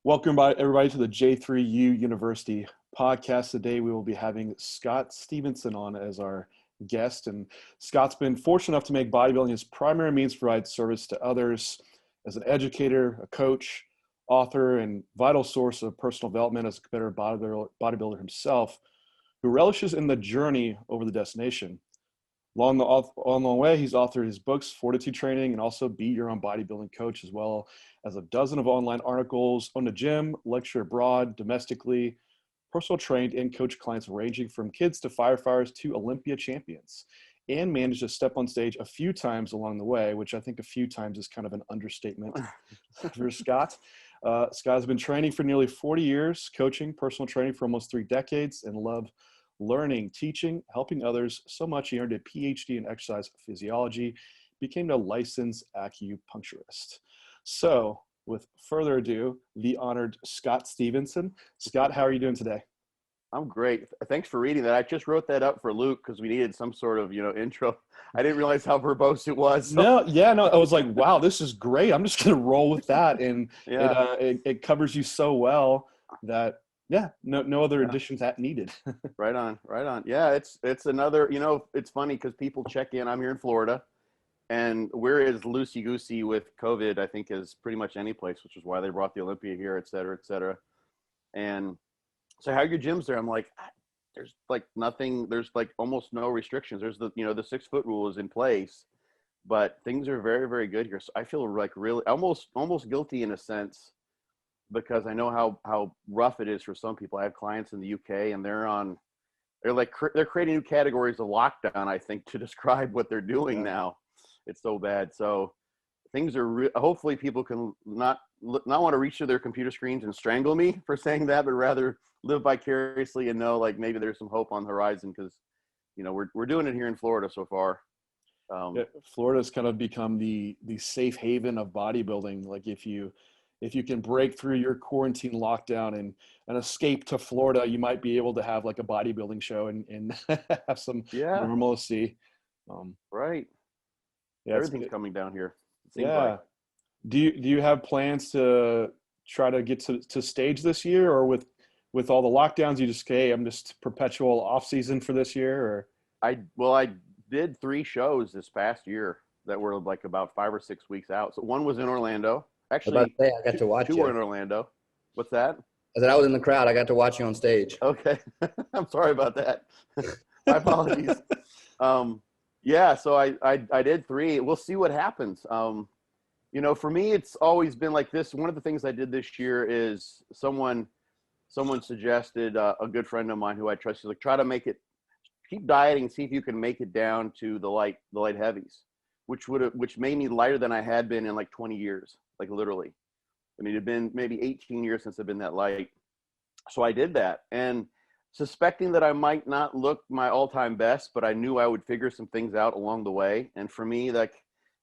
Welcome everybody to the J3U University podcast. Today we will be having Scott Stevenson on as our guest. And Scott's been fortunate enough to make bodybuilding his primary means to provide service to others as an educator, a coach, author, and vital source of personal development as a competitive bodybuilder himself, who relishes in the journey over the destination. Along the way, he's authored his books, Fortitude Training, and also Be Your Own Bodybuilding Coach, as well as a dozen of online articles, owned a gym, lecture abroad, domestically, personal trained and coach clients ranging from kids to firefighters to Olympia champions, and managed to step on stage a few times along the way, which I think a few times is kind of an understatement for Scott. Scott has been training for nearly 40 years, coaching, personal training for almost 3 decades, and loved learning, teaching, helping others so much he earned a PhD in exercise physiology, became a licensed acupuncturist. So with further ado, the honored Scott Stevenson. Scott, how are you doing today? I'm great. Thanks for reading that. I just wrote that up for Luke because we needed some sort of, intro. I didn't realize how verbose it was. So. No, I was like, wow, this is great. I'm just going to roll with that. And Yeah. it covers you so well that, no other additions that needed. Right on. Yeah, it's another, it's funny because people check in. I'm here in Florida, and we're as loosey-goosey with COVID, I think, as pretty much any place, which is why they brought the Olympia here, et cetera, et cetera. And so how are your gyms there? I'm like, there's like nothing, there's like almost no restrictions. There's the 6-foot rule is in place, but things are very, very good here. So I feel like really almost guilty in a sense, because I know how rough it is for some people. I have clients in the UK, and they're creating new categories of lockdown, I think, to describe what they're doing now. It's so bad. So things are hopefully people can not want to reach to their computer screens and strangle me for saying that, but rather live vicariously and know like maybe there's some hope on the horizon, because we're doing it here in Florida so far. Florida's kind of become the safe haven of bodybuilding. Like if you can break through your quarantine lockdown and escape to Florida, you might be able to have like a bodybuilding show and have some normalcy. Right. Yeah, everything's coming down here. It seems like. Do you have plans to try to get to stage this year, or with all the lockdowns, you just, hey, I'm just perpetual off season for this year? Or I did 3 shows this past year that were like about 5 or 6 weeks out. So one was in Orlando. Actually, I got to watch 2 you. were in Orlando. What's that? I said I was in the crowd. I got to watch you on stage. Okay. I'm sorry about that. My apologies. So I did 3. We'll see what happens. For me, it's always been like this. One of the things I did this year is someone suggested, a good friend of mine who I trust, is like, try to keep dieting, see if you can make it down to the light heavies, which made me lighter than I had been in like 20 years, like literally. I mean, it had been maybe 18 years since I've been that light. So I did that, and suspecting that I might not look my all-time best, but I knew I would figure some things out along the way. And for me, like,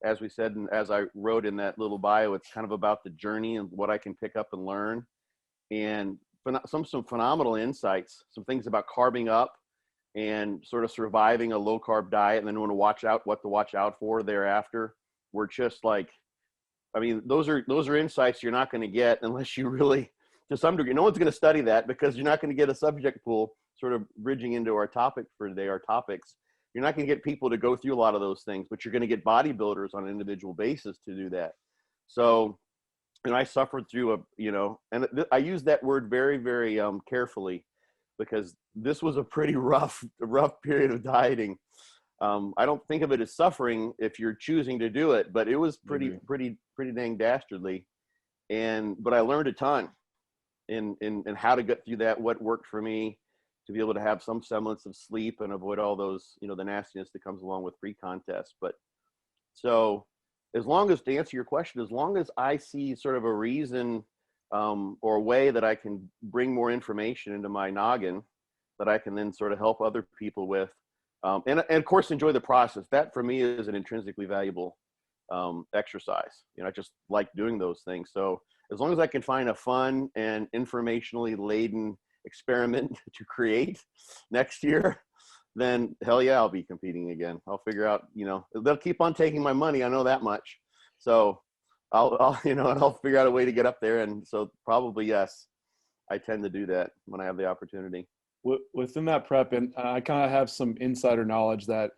as we said, and as I wrote in that little bio, it's kind of about the journey and what I can pick up and learn, and some phenomenal insights, some things about carbing up and sort of surviving a low carb diet, and then what to watch out for thereafter. We're just like, I mean, those are insights you're not going to get unless you really, to some degree, no one's going to study that, because you're not going to get a subject pool, sort of bridging into our topic for today, our topics. You're not going to get people to go through a lot of those things, but you're going to get bodybuilders on an individual basis to do that. So, I suffered through and I use that word very, very carefully, because this was a pretty rough period of dieting. I don't think of it as suffering if you're choosing to do it, but it was pretty dang dastardly. But I learned a ton in how to get through that, what worked for me to be able to have some semblance of sleep and avoid all those, the nastiness that comes along with pre-contest. But so as long as, to answer your question, as long as I see sort of a reason or a way that I can bring more information into my noggin that I can then sort of help other people with, and of course enjoy the process. That for me is an intrinsically valuable exercise. I just like doing those things. So as long as I can find a fun and informationally laden experiment to create next year, then hell yeah, I'll be competing again. I'll figure out, they'll keep on taking my money. I know that much. So I'll and I'll figure out a way to get up there. And so probably, yes, I tend to do that when I have the opportunity. Within that prep, and I kind of have some insider knowledge that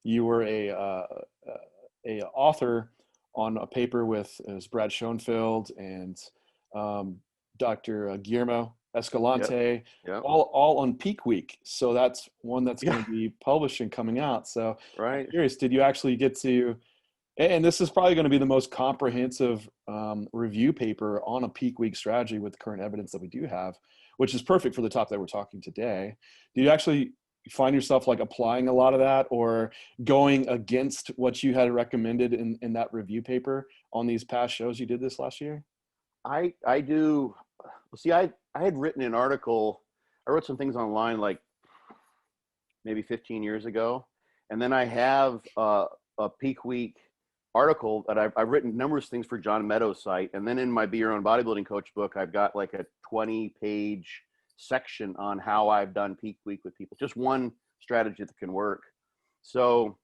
you were a author on a paper with Brad Schoenfeld and Dr. Guillermo Escalante, Yep. all on peak week. So that's one that's going Yeah. to be published and coming out. So I'm Right. curious, did you actually get to, and this is probably going to be the most comprehensive review paper on a peak week strategy with the current evidence that we do have, which is perfect for the topic that we're talking today. Do you actually find yourself like applying a lot of that or going against what you had recommended in that review paper on these past shows you did this last year? I do. See, I had written an article. I wrote some things online like maybe 15 years ago. And then I have a peak week article that I've written numerous things for John Meadows' site. And then in my Be Your Own Bodybuilding Coach book, I've got like a 20-page section on how I've done peak week with people. Just one strategy that can work. So,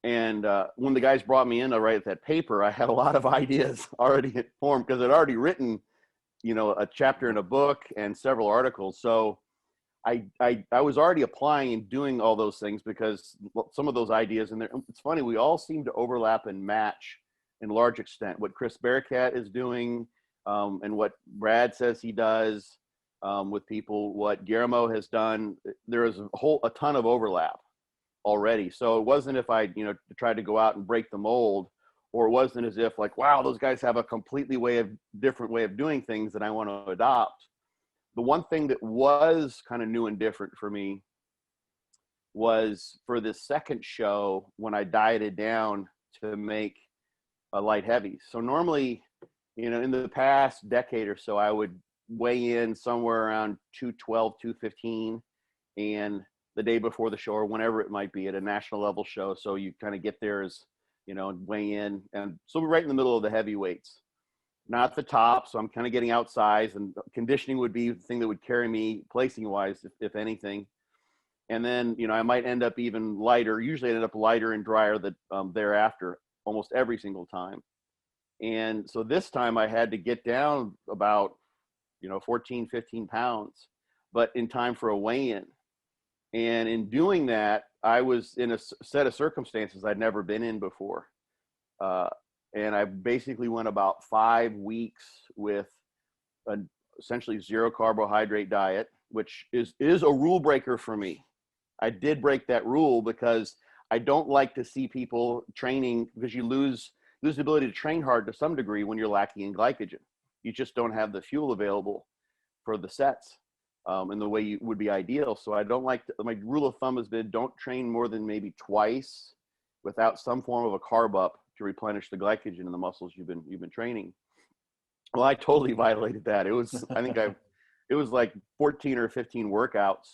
and when the guys brought me in to write that paper, I had a lot of ideas already formed because I'd already written, a chapter in a book and several articles. So I was already applying and doing all those things because some of those ideas, and it's funny, we all seem to overlap and match in large extent what Chris Bearcat is doing and what Brad says he does with people, what Guillermo has done. There is a ton of overlap already. So it wasn't if I, tried to go out and break the mold, or it wasn't as if like, wow, those guys have a completely different way of doing things that I want to adopt. The one thing that was kind of new and different for me was for this second show when I dieted down to make a light heavy. So normally, in the past decade or so, I would weigh in somewhere around 212, 215, and the day before the show or whenever it might be at a national level show. So you kind of get there as, weigh in. And so we're right in the middle of the heavyweights. Not the top, so I'm kind of getting outsized, and conditioning would be the thing that would carry me placing wise, if anything. And then, I might end up even lighter. Usually I end up lighter and drier thereafter, almost every single time. And so this time I had to get down about, 14, 15 pounds, but in time for a weigh-in. And in doing that, I was in a set of circumstances I'd never been in before. And I basically went about 5 weeks with an essentially zero carbohydrate diet, which is a rule breaker for me. I did break that rule because I don't like to see people training, because you lose the ability to train hard to some degree when you're lacking in glycogen. You just don't have the fuel available for the sets in the way you would be ideal. So I don't like my rule of thumb has been don't train more than maybe twice without some form of a carb up to replenish the glycogen in the muscles you've been training. Well, I totally violated that. It was, it was like 14 or 15 workouts,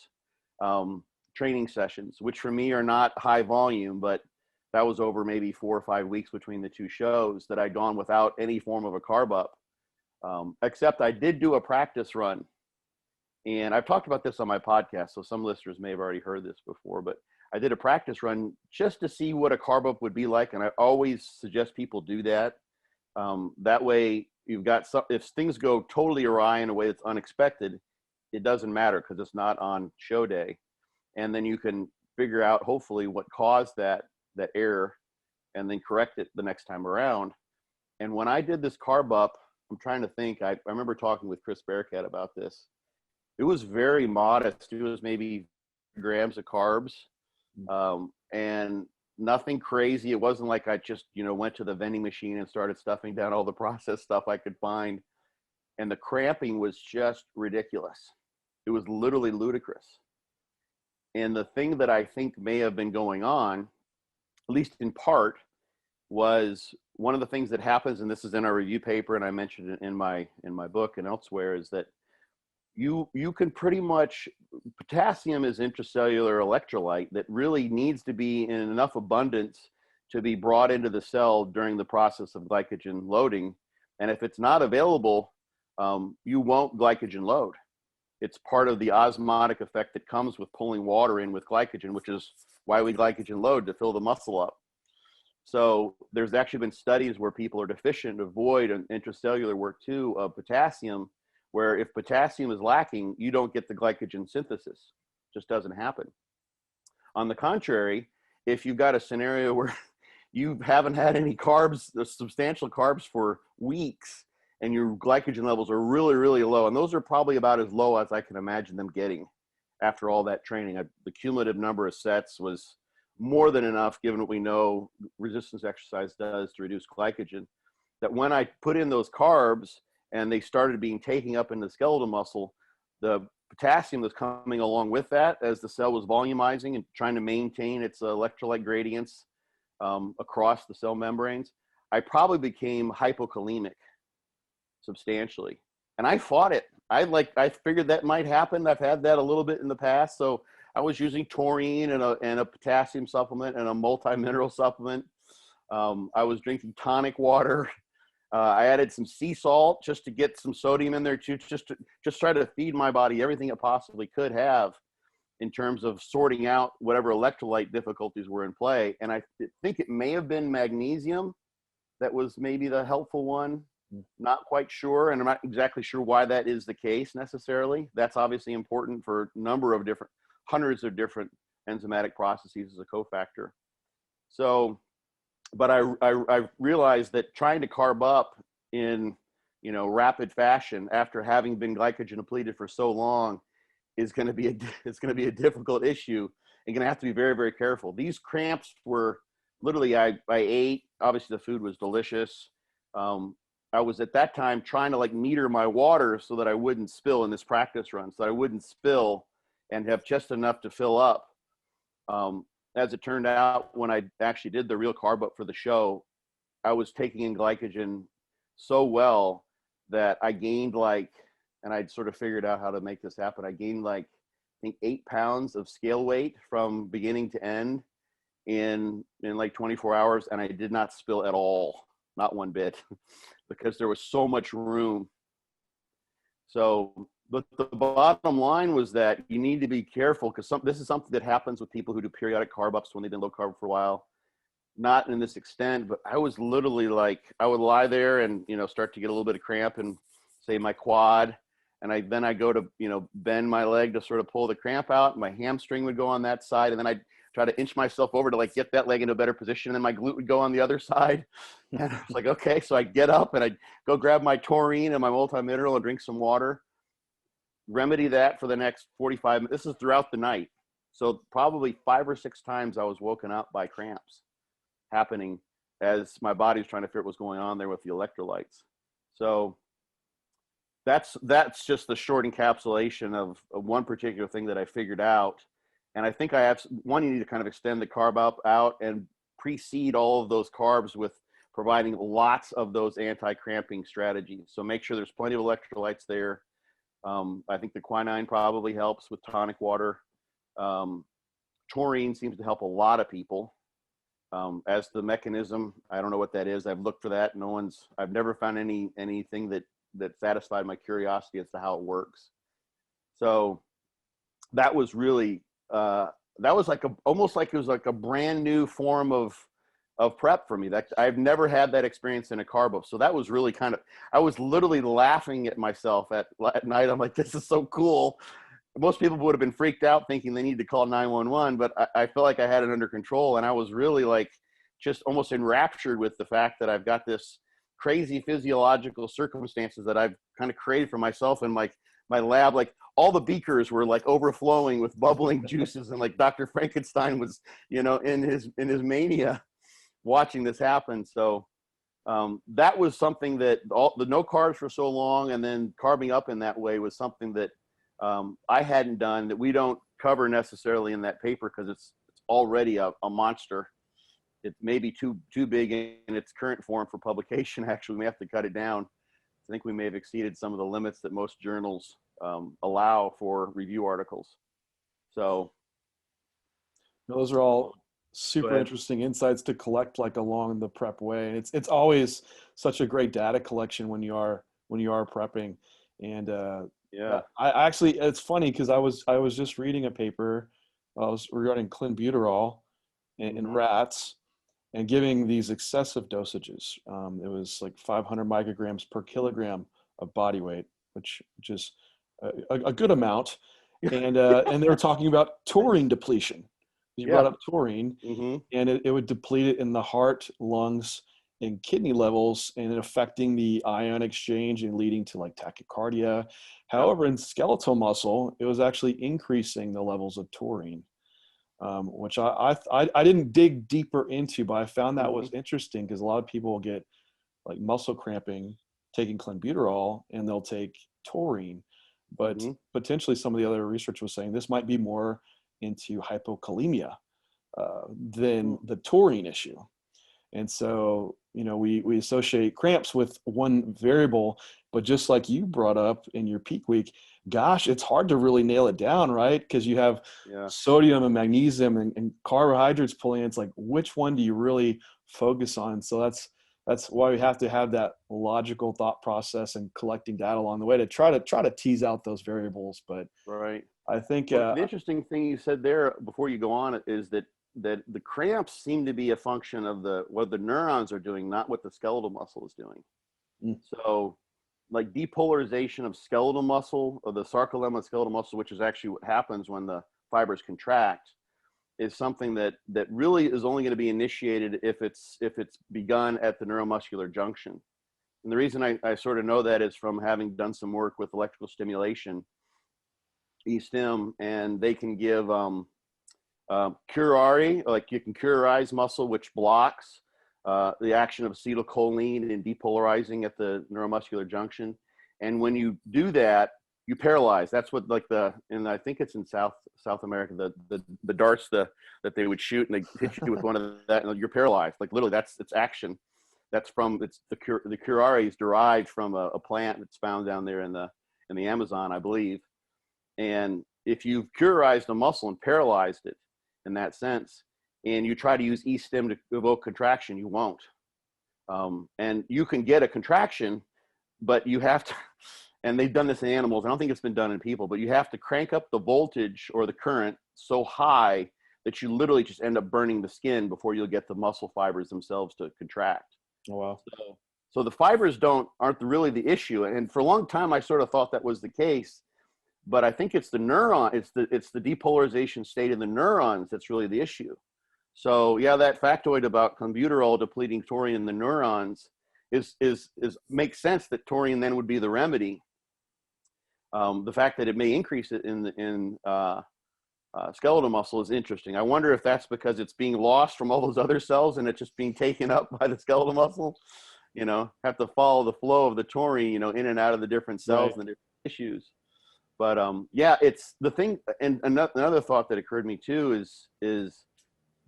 training sessions, which for me are not high volume, but that was over maybe 4 or 5 weeks between the two shows that I'd gone without any form of a carb up. Except I did do a practice run. And I've talked about this on my podcast, so some listeners may have already heard this before, but I did a practice run just to see what a carb up would be like. And I always suggest people do that. That way you've got if things go totally awry in a way that's unexpected, it doesn't matter because it's not on show day. And then you can figure out hopefully what caused that error and then correct it the next time around. And when I did this carb up, I'm trying to think, I remember talking with Chris Bearcat about this. It was very modest. It was maybe grams of carbs, and nothing crazy. It wasn't like I just, went to the vending machine and started stuffing down all the processed stuff I could find. And the cramping was just ridiculous. It was literally ludicrous. And the thing that I think may have been going on, at least in part, was one of the things that happens, and this is in our review paper, and I mentioned it in my book and elsewhere, is that you can pretty much, potassium is intracellular electrolyte that really needs to be in enough abundance to be brought into the cell during the process of glycogen loading. And if it's not available, you won't glycogen load. It's part of the osmotic effect that comes with pulling water in with glycogen, which is why we glycogen load, to fill the muscle up. So there's actually been studies where people are deficient of void and intracellular work too of potassium, where if potassium is lacking, you don't get the glycogen synthesis. It just doesn't happen. On the contrary, if you've got a scenario where you haven't had any carbs, substantial carbs for weeks, and your glycogen levels are really, really low, and those are probably about as low as I can imagine them getting after all that training. The cumulative number of sets was more than enough, given what we know resistance exercise does to reduce glycogen, that when I put in those carbs and they started being taken up into the skeletal muscle, the potassium was coming along with that as the cell was volumizing and trying to maintain its electrolyte gradients across the cell membranes. I probably became hypokalemic substantially, and I fought it. I figured that might happen. I've had that a little bit in the past, so I was using taurine and a potassium supplement and a multi-mineral supplement. I was drinking tonic water. I added some sea salt just to get some sodium in there too, just try to feed my body everything it possibly could have in terms of sorting out whatever electrolyte difficulties were in play. And I think it may have been magnesium that was maybe the helpful one. Not quite sure, and I'm not exactly sure why that is the case necessarily. That's obviously important for a number of different, hundreds of different enzymatic processes as a cofactor. So, but I realized that trying to carb up in, rapid fashion after having been glycogen depleted for so long is going to be a difficult issue. You're going to have to be very, very careful. These cramps were literally, I ate, obviously the food was delicious. I was at that time trying to meter my water so that I wouldn't spill in this practice run, so I wouldn't spill and have just enough to fill up. As it turned out, when I actually did the real carb up for the show, I was taking in glycogen so well that I gained and I'd sort of figured out how to make this happen. I gained I think 8 pounds of scale weight from beginning to end in 24 hours, and I did not spill at all, not one bit, because there was so much room. So, but the bottom line was that you need to be careful, because this is something that happens with people who do periodic carb ups when they've been low carb for a while. Not in this extent, but I was literally I would lie there and, start to get a little bit of cramp in, say, my quad. And then I go to, bend my leg to sort of pull the cramp out. My hamstring would go on that side. And then I'd try to inch myself over to get that leg into a better position. And then my glute would go on the other side. And I was okay. So I'd get up and I'd go grab my taurine and my multi-mineral and drink some water. Remedy that for the next 45 minutes. This is throughout the night. So probably 5 or 6 times I was woken up by cramps happening as my body was trying to figure out what's going on there with the electrolytes. So that's just the short encapsulation of one particular thing that I figured out. And I think I have one, you need to kind of extend the carb up out and precede all of those carbs with providing lots of those anti-cramping strategies. So make sure there's plenty of electrolytes there. I think the quinine probably helps with tonic water. Taurine seems to help a lot of people. As the mechanism, I don't know what that is. I've looked for that. I've never found anything that satisfied my curiosity as to how it works. So that was really, that was almost like it was like a brand new form of prep for me. That I've never had that experience in a carb up. So that was really I was literally laughing at myself at night. I'm like, this is so cool. Most people would have been freaked out thinking they need to call 911, but I felt like I had it under control. And I was really just almost enraptured with the fact that I've got this crazy physiological circumstances that I've kind of created for myself in my lab. All the beakers were overflowing with bubbling juices, and Dr. Frankenstein was, in his mania watching this happen. So that was something that the no carbs for so long and then carbing up in that way was something that I hadn't done, that we don't cover necessarily in that paper because it's already a monster. It may be too big in its current form for publication. Actually, we have to cut it down. I think we may have exceeded some of the limits that most journals allow for review articles. So those are all super interesting insights to collect along the prep way. And it's always such a great data collection when you are prepping. And I actually, it's funny because I was just reading a paper regarding clenbuterol in rats. and giving these excessive dosages. It was like 500 micrograms per kilogram of body weight, which is a good amount. And they were talking about taurine depletion. You brought up taurine, and it would deplete it in the heart, lungs, and kidney levels, and affecting the ion exchange and leading to like tachycardia. However, in skeletal muscle, it was actually increasing the levels of taurine, which I didn't dig deeper into, but I found that was interesting because a lot of people will get like muscle cramping taking clenbuterol, and they'll take taurine. But potentially some of the other research was saying this might be more into hypokalemia than the taurine issue. And so, we associate cramps with one variable, but just like you brought up in your peak week, gosh, it's hard to really nail it down, right? Because you have sodium and magnesium and carbohydrates pulling in. It's like, which one do you really focus on? So that's why we have to have that logical thought process and collecting data along the way to try to tease out those variables. But I think the interesting thing you said there before you go on is that the cramps seem to be a function of what the neurons are doing, not what the skeletal muscle is doing. So like depolarization of skeletal muscle, or the sarcolemma of skeletal muscle, which is actually what happens when the fibers contract, is something that really is only going to be initiated if it's begun at the neuromuscular junction. And the reason I sort of know that is from having done some work with electrical stimulation, e-stim, and they can give curare, like you can curarize muscle, which blocks the action of acetylcholine and depolarizing at the neuromuscular junction. And when you do that, you paralyze. That's what and I think it's in South America, the darts that they would shoot, and they hit you with one of that, and you're paralyzed. Like literally, it's action. That's the curare is derived from a plant that's found down there in the Amazon, I believe. And if you've curarized a muscle and paralyzed it in that sense, and you try to use e-stim to evoke contraction, you won't. And you can get a contraction, but you have to, and they've done this in animals, I don't think it's been done in people, but you have to crank up the voltage or the current so high that you literally just end up burning the skin before you'll get the muscle fibers themselves to contract. Oh, wow. So the fibers aren't really the issue. And for a long time, I sort of thought that was the case, but I think it's the neuron, it's the depolarization state in the neurons that's really the issue. So yeah, that factoid about clenbuterol depleting taurine in the neurons makes sense, that taurine then would be the remedy. The fact that it may increase it in skeletal muscle is interesting. I wonder if that's because it's being lost from all those other cells and it's just being taken up by the skeletal muscle. Have to follow the flow of the taurine, in and out of the different cells and the different tissues. But yeah, it's the thing. And another thought that occurred to me too is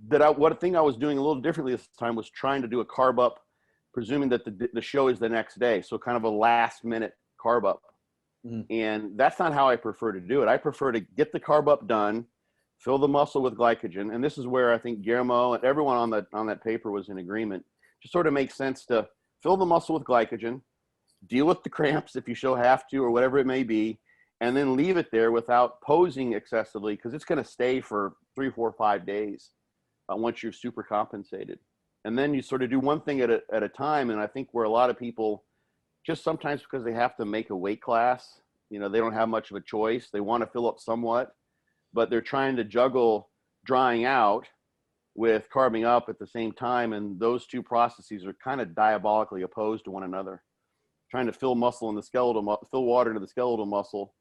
that what thing I was doing a little differently this time was trying to do a carb up, presuming that the show is the next day. So kind of a last minute carb up. And that's not how I prefer to do it. I prefer to get the carb up done, fill the muscle with glycogen. And this is where I think Guillermo and everyone on that paper was in agreement. Just sort of makes sense to fill the muscle with glycogen, deal with the cramps if you have to, or whatever it may be, and then leave it there without posing excessively, because it's going to stay for 3, 4, 5 days once you're super compensated. And then you sort of do one thing at a time. And I think where a lot of people, just sometimes because they have to make a weight class, they don't have much of a choice. They want to fill up somewhat, but they're trying to juggle drying out with carbing up at the same time. And those two processes are kind of diabolically opposed to one another. Trying to fill muscle in the fill water into the skeletal muscle,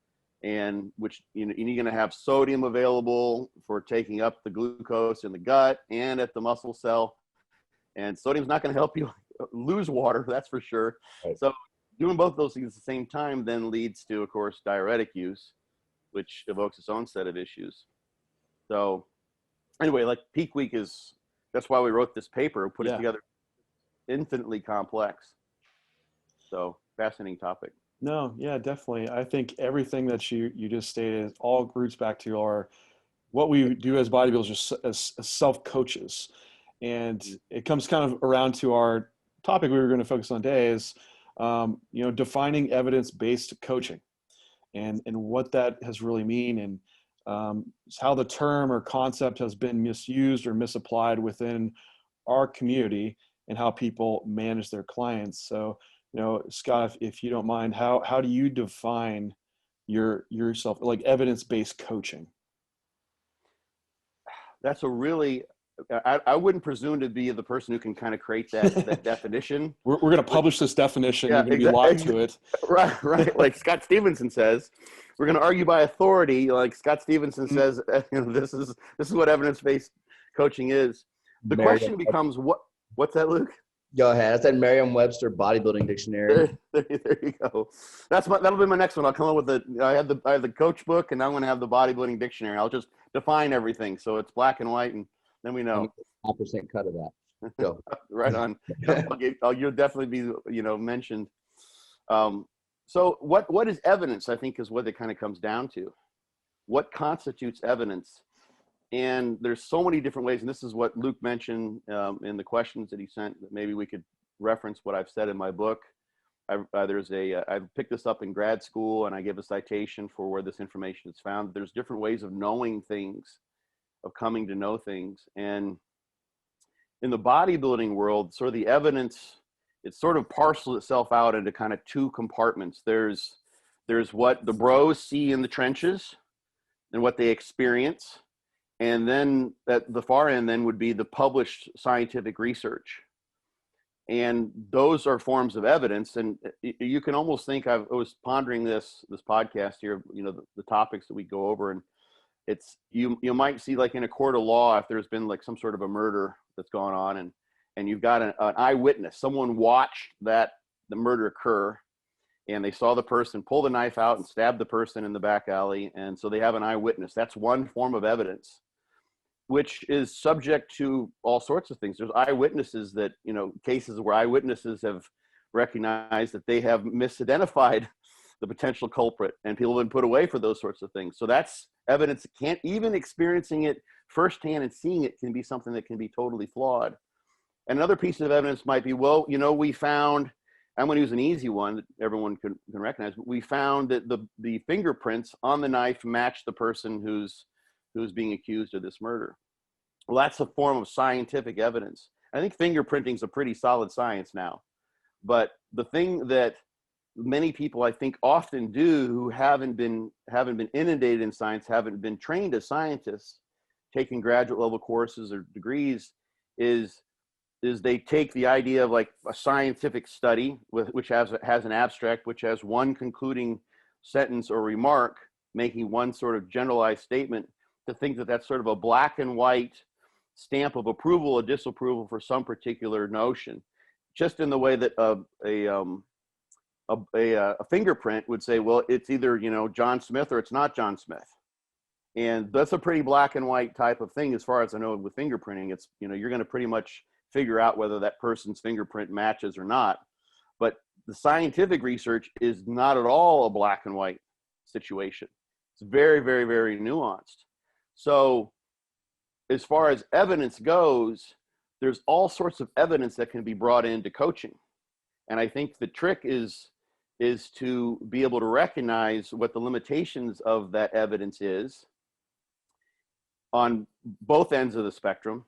and which you're going to have sodium available for taking up the glucose in the gut and at the muscle cell. And sodium's not going to help you lose water, that's for sure. Right. So doing both those things at the same time then leads to, of course, diuretic use, which evokes its own set of issues. So anyway, like peak week that's why we wrote this paper, put it together, infinitely complex. So fascinating topic. No, yeah, definitely. I think everything that you just stated all roots back to what we do as bodybuilders, as self-coaches. And it comes kind of around to our topic we were going to focus on today is, defining evidence-based coaching and what that has really mean, and how the term or concept has been misused or misapplied within our community and how people manage their clients. So, Scott, if you don't mind, how do you define yourself, like evidence-based coaching? That's a really, I wouldn't presume to be the person who can kind of create that definition. We're going to publish this definition. Yeah, You're going to be locked to it. Right. Like Scott Stevenson says, we're going to argue by authority. Like Scott Stevenson says, this is what evidence-based coaching is. The question becomes, what's that, Luke? Go ahead. I said Merriam-Webster Bodybuilding Dictionary. There you go. That'll be my next one. I'll come up with I have the coach book, and I'm going to have the bodybuilding dictionary. I'll just define everything so it's black and white, and then we know. 5% cut of that. Go. Right on. You'll definitely be mentioned. So what is evidence? I think is what it kind of comes down to. What constitutes evidence? And there's so many different ways, and this is what Luke mentioned in the questions that he sent, that maybe we could reference what I've said in my book. I picked this up in grad school, and I give a citation for where this information is found. There's different ways of knowing things, of coming to know things. And in the bodybuilding world, sort of the evidence, it sort of parcels itself out into kind of two compartments. There's what the bros see in the trenches and what they experience. And then at the far end then would be the published scientific research. And those are forms of evidence. And you can almost think, I was pondering this podcast here, the topics that we go over, and it's, you might see like in a court of law, if there's been like some sort of a murder that's gone on, and you've got an eyewitness, someone watched the murder occur, and they saw the person pull the knife out and stab the person in the back alley. And so they have an eyewitness. That's one form of evidence, which is subject to all sorts of things. There's eyewitnesses that, cases where eyewitnesses have recognized that they have misidentified the potential culprit, and people have been put away for those sorts of things. So that's evidence. Can't even experiencing it firsthand and seeing it can be something that can be totally flawed. And another piece of evidence might be, well, we found, I'm going to use an easy one that everyone can recognize, but we found that the fingerprints on the knife match the person who's being accused of this murder. Well, that's a form of scientific evidence. I think fingerprinting is a pretty solid science now. But the thing that many people, I think, often do, who haven't been inundated in science, haven't been trained as scientists, taking graduate level courses or degrees, is they take the idea of like a scientific study which has an abstract, which has one concluding sentence or remark, making one sort of generalized statement, to think that that's sort of a black and white stamp of approval or disapproval for some particular notion, just in the way that a fingerprint would say, well, it's either John Smith or it's not John Smith. And that's a pretty black and white type of thing, as far as I know. With fingerprinting, it's you're going to pretty much figure out whether that person's fingerprint matches or not. But the scientific research is not at all a black and white situation. It's very, very, very nuanced. So as far as evidence goes, there's all sorts of evidence that can be brought into coaching. And I think the trick is to be able to recognize what the limitations of that evidence is on both ends of the spectrum,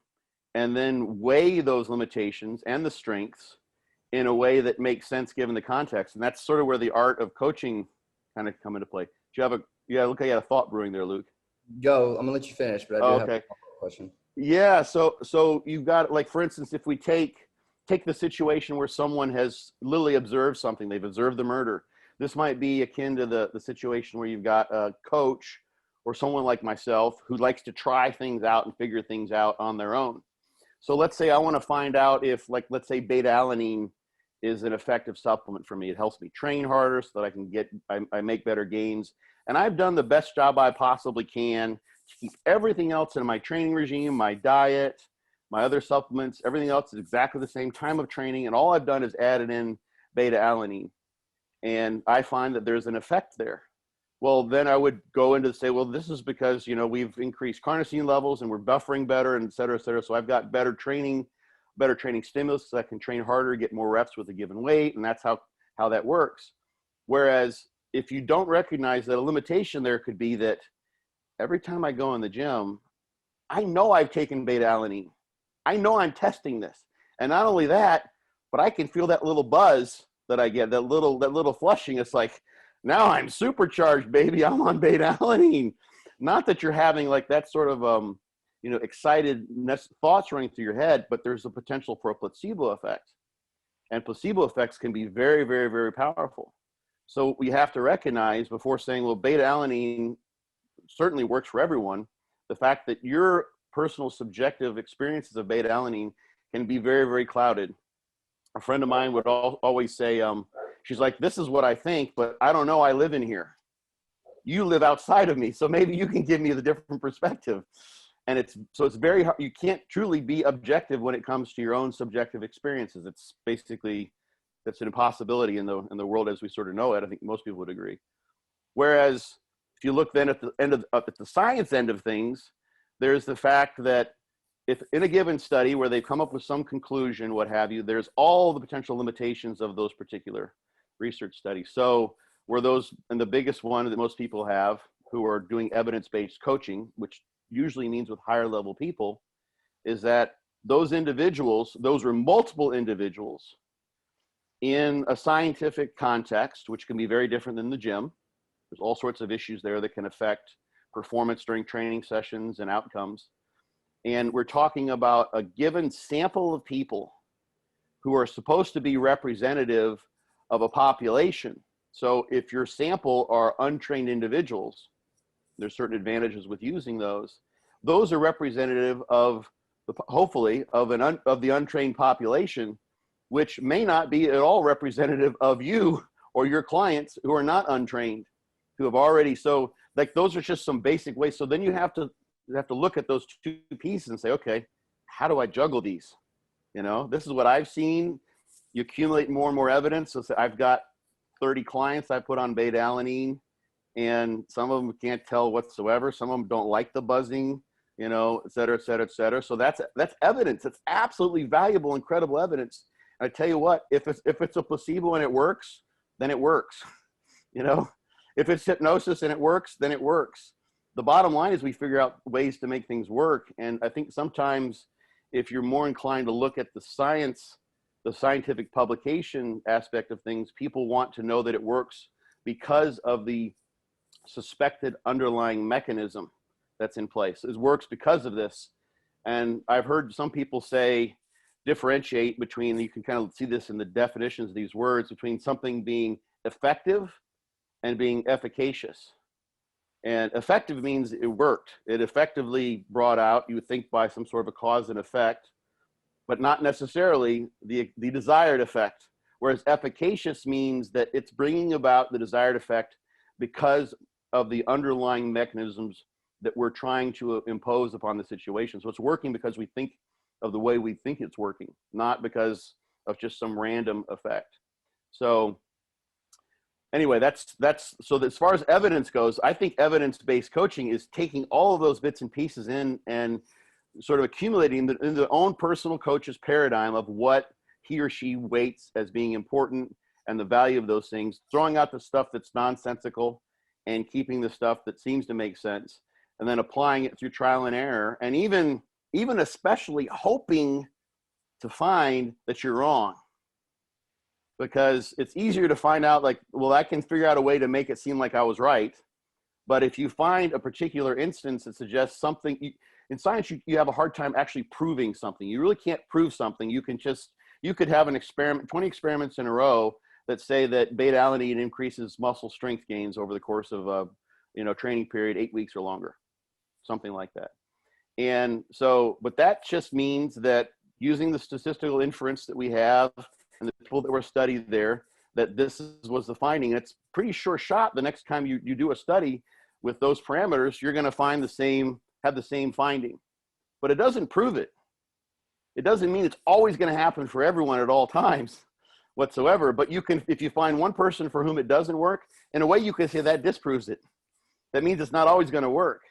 and then weigh those limitations and the strengths in a way that makes sense given the context. And that's sort of where the art of coaching kind of come into play. Do you have look, I got a thought brewing there, Luke. Go. I'm gonna let you finish, but I do have a question. Yeah. So you've got, like, for instance, if we take the situation where someone has literally observed something, they've observed the murder. This might be akin to the situation where you've got a coach or someone like myself who likes to try things out and figure things out on their own. So let's say I want to find out if, like, let's say beta-alanine is an effective supplement for me. It helps me train harder so that I can I make better gains. And I've done the best job I possibly can to keep everything else in my training regime, my diet, my other supplements, everything else is exactly the same time of training. And all I've done is added in beta-alanine. And I find that there's an effect there. Well, then I would go into say, well, this is because, we've increased carnosine levels and we're buffering better, and et cetera, et cetera. So I've got better training stimulus, so I can train harder, get more reps with a given weight. And that's how that works. Whereas if you don't recognize that a limitation there could be that every time I go in the gym, I know I've taken beta-alanine. I know I'm testing this. And not only that, but I can feel that little buzz that I get, that little flushing. It's like, now I'm supercharged, baby. I'm on beta alanine. Not that you're having like that sort of, excited thoughts running through your head, but there's a potential for a placebo effect. And placebo effects can be very, very, very powerful. So we have to recognize before saying, well, beta alanine certainly works for everyone, the fact that your personal subjective experiences of beta alanine can be very, very clouded. A friend of mine would always say, she's like, this is what I think, but I don't know, I live in here. You live outside of me, so maybe you can give me the different perspective. And it's very hard. You can't truly be objective when it comes to your own subjective experiences. It's basically, that's an impossibility in the world as we sort of know it. I think most people would agree. Whereas if you look then at the science end of things, there's the fact that if in a given study where they've come up with some conclusion, what have you, there's all the potential limitations of those particular research studies. So were those, and the biggest one that most people have who are doing evidence-based coaching, which usually means with higher level people, is that those individuals, those were multiple individuals in a scientific context, which can be very different than the gym. There's all sorts of issues there that can affect performance during training sessions and outcomes. And we're talking about a given sample of people who are supposed to be representative of a population. So if your sample are untrained individuals, there's certain advantages with using those. Those are representative of, hopefully, of the untrained population, which may not be at all representative of you or your clients who are not untrained, who have already, so like those are just some basic ways. So then you have to look at those two pieces and say, okay, how do I juggle these? This is what I've seen. You accumulate more and more evidence. So I've got 30 clients I put on beta alanine, and some of them can't tell whatsoever. Some of them don't like the buzzing, et cetera, et cetera, et cetera. So that's evidence. It's absolutely valuable, incredible evidence. And I tell you what, if it's a placebo and it works, then it works. If it's hypnosis and it works, then it works. The bottom line is we figure out ways to make things work. And I think sometimes if you're more inclined to look at the science, the scientific publication aspect of things, people want to know that it works because of the suspected underlying mechanism that's in place. It works because of this. And I've heard some people say, differentiate between, you can kind of see this in the definitions of these words, between something being effective and being efficacious. And effective means it worked. It effectively brought out, you would think, by some sort of a cause and effect, but not necessarily the desired effect. Whereas efficacious means that it's bringing about the desired effect because of the underlying mechanisms that we're trying to impose upon the situation. So it's working because we think of the way we think it's working, not because of just some random effect. So anyway, so as far as evidence goes, I think evidence-based coaching is taking all of those bits and pieces in and sort of accumulating in their own personal coach's paradigm of what he or she weights as being important and the value of those things, throwing out the stuff that's nonsensical and keeping the stuff that seems to make sense, and then applying it through trial and error, and even especially hoping to find that you're wrong. Because it's easier to find out, like, well, I can figure out a way to make it seem like I was right. But if you find a particular instance that suggests something, in science, you have a hard time actually proving something. You really can't prove something. You could have an experiment, 20 experiments in a row that say that beta alanine increases muscle strength gains over the course of a training period, 8 weeks or longer, something like that. And so, but that just means that using the statistical inference that we have and the people that were studied there, that this was the finding. It's pretty sure shot the next time you do a study with those parameters, you're going to find have the same finding. But it doesn't prove it. It doesn't mean it's always going to happen for everyone at all times whatsoever. But you can, if you find one person for whom it doesn't work, in a way you can say that disproves it. That means it's not always going to work.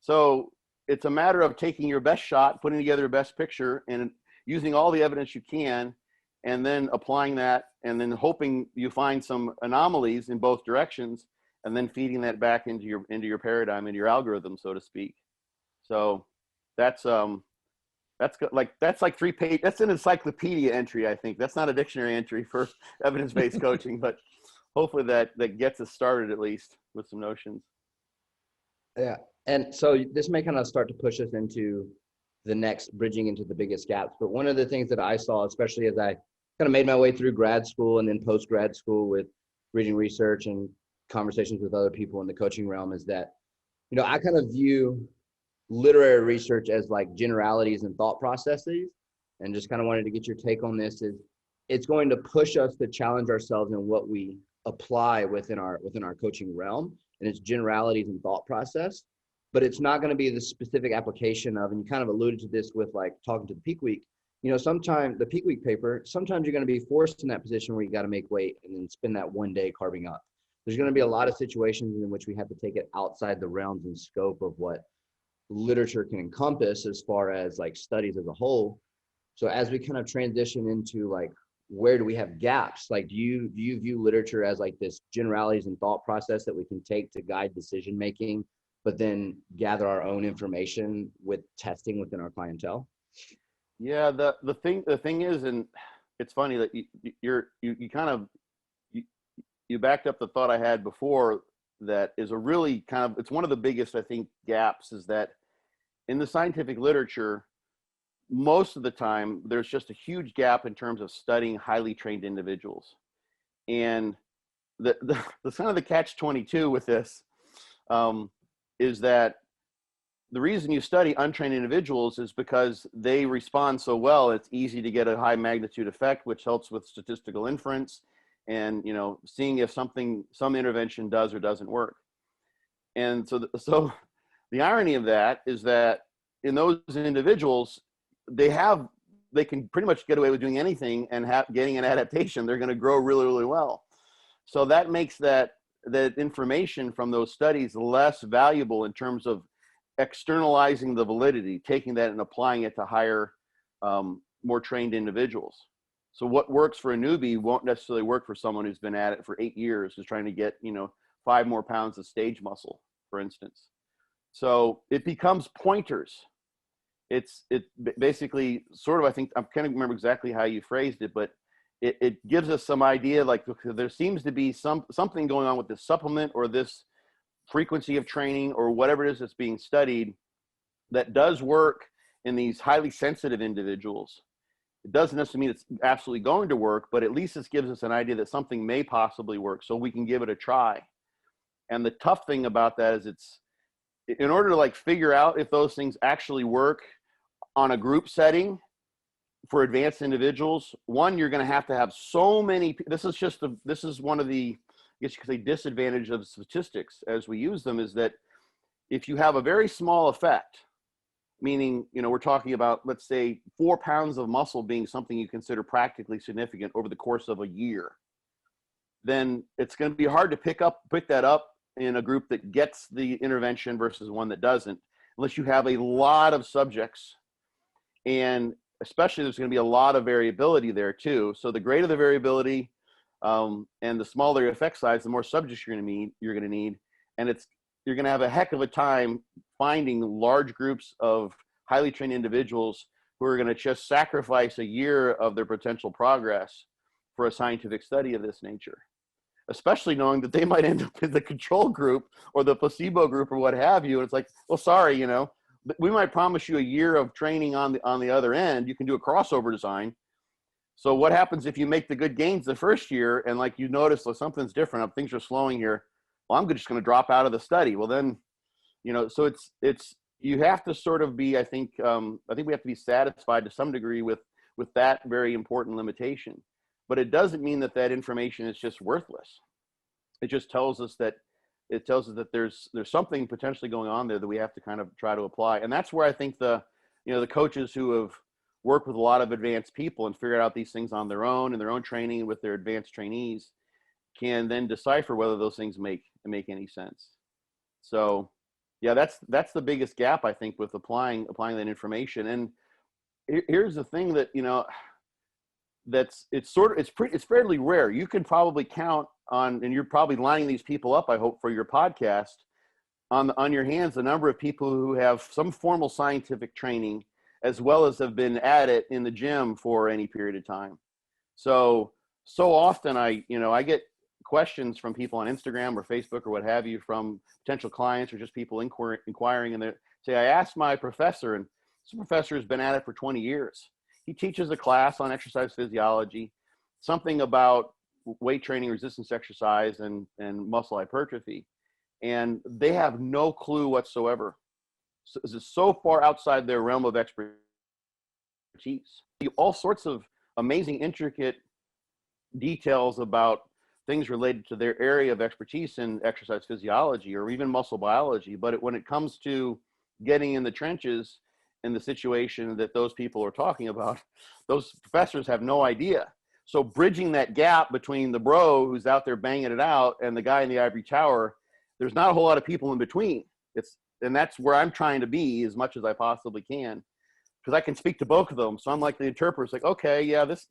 So it's a matter of taking your best shot, putting together your best picture, and using all the evidence you can, and then applying that, and then hoping you find some anomalies in both directions, and then feeding that back into your paradigm, into your algorithm, so to speak. So that's That's like 3 pages. That's an encyclopedia entry, I think. That's not a dictionary entry for evidence-based coaching, but hopefully that gets us started at least with some notions. Yeah. And so this may kind of start to push us into the next bridging into the biggest gaps. But one of the things that I saw, especially as I kind of made my way through grad school and then post-grad school with reading research and conversations with other people in the coaching realm, is that, I kind of view literary research as like generalities and thought processes, and just kind of wanted to get your take on this. Is it's going to push us to challenge ourselves in what we apply within our coaching realm, and it's generalities and thought process, but it's not going to be the specific application of, and you kind of alluded to this with like talking to the peak week, sometimes the peak week paper, sometimes you're going to be forced in that position where you got to make weight and then spend that one day carving up. There's going to be a lot of situations in which we have to take it outside the realms and scope of what literature can encompass as far as like studies as a whole. So as we kind of transition into like, where do we have gaps? Like, do you view literature as like this generalities and thought process that we can take to guide decision making, but then gather our own information with testing within our clientele? Yeah, the thing is, and it's funny that you backed up the thought I had before. That is a really it's one of the biggest, I think, gaps, is that in the scientific literature, most of the time, there's just a huge gap in terms of studying highly trained individuals. And the kind of the catch-22 with this is that the reason you study untrained individuals is because they respond so well. It's easy to get a high magnitude effect, which helps with statistical inference and, seeing if some intervention does or doesn't work. And so the irony of that is that in those individuals, they can pretty much get away with doing anything and getting an adaptation. They're going to grow really, really well. So that makes that information from those studies less valuable in terms of externalizing the validity, taking that and applying it to higher, more trained individuals. So what works for a newbie won't necessarily work for someone who's been at it for 8 years, who's trying to get, 5 more pounds of stage muscle, for instance. So it becomes pointers. It basically sort of, I think, I can't remember exactly how you phrased it, but it gives us some idea, like there seems to be something going on with this supplement or this frequency of training or whatever it is that's being studied that does work in these highly sensitive individuals. It doesn't necessarily mean it's absolutely going to work, but at least this gives us an idea that something may possibly work, so we can give it a try. And the tough thing about that is it's, in order to like figure out if those things actually work on a group setting for advanced individuals, one, you're going to have so many. This is one of the, I guess you could say, disadvantage of statistics as we use them, is that if you have a very small effect, meaning, we're talking about, let's say, 4 pounds of muscle being something you consider practically significant over the course of a year, then it's going to be hard to pick that up in a group that gets the intervention versus one that doesn't, unless you have a lot of subjects. And especially there's going to be a lot of variability there too. So the greater the variability and the smaller your effect size, the more subjects you're going to need. And you're going to have a heck of a time finding large groups of highly trained individuals who are going to just sacrifice a year of their potential progress for a scientific study of this nature, especially knowing that they might end up in the control group or the placebo group or what have you. And it's like, well, sorry, we might promise you a year of training on the other end. You can do a crossover design. So what happens if you make the good gains the first year and like you notice something's different, things are slowing here? Well, I'm just going to drop out of the study. Well, then, so it's you have to sort of be, I think we have to be satisfied to some degree with that very important limitation. But it doesn't mean that information is just worthless. It just tells us that there's something potentially going on there that we have to kind of try to apply. And that's where I think the coaches who have worked with a lot of advanced people and figured out these things on their own in their own training with their advanced trainees can then decipher whether those things make any sense. So yeah, that's the biggest gap, I think, with applying that information. And here's the thing that, it's fairly rare. You can probably count on, and you're probably lining these people up, I hope, for your podcast, on your hands, the number of people who have some formal scientific training as well as have been at it in the gym for any period of time. So often I get questions from people on Instagram or Facebook or what have you from potential clients or just people inquiring, and they say, I asked my professor, and this professor has been at it for 20 years. He teaches a class on exercise physiology, something about weight training, resistance exercise, and muscle hypertrophy. And they have no clue whatsoever. So this is so far outside their realm of expertise. All sorts of amazing, intricate details about things related to their area of expertise in exercise physiology or even muscle biology. But when it comes to getting in the trenches in the situation that those people are talking about, those professors have no idea. So bridging that gap between the bro who's out there banging it out and the guy in the ivory tower, there's not a whole lot of people in between. And that's where I'm trying to be as much as I possibly can, because I can speak to both of them. So I'm like the interpreter. It's like, okay, yeah, this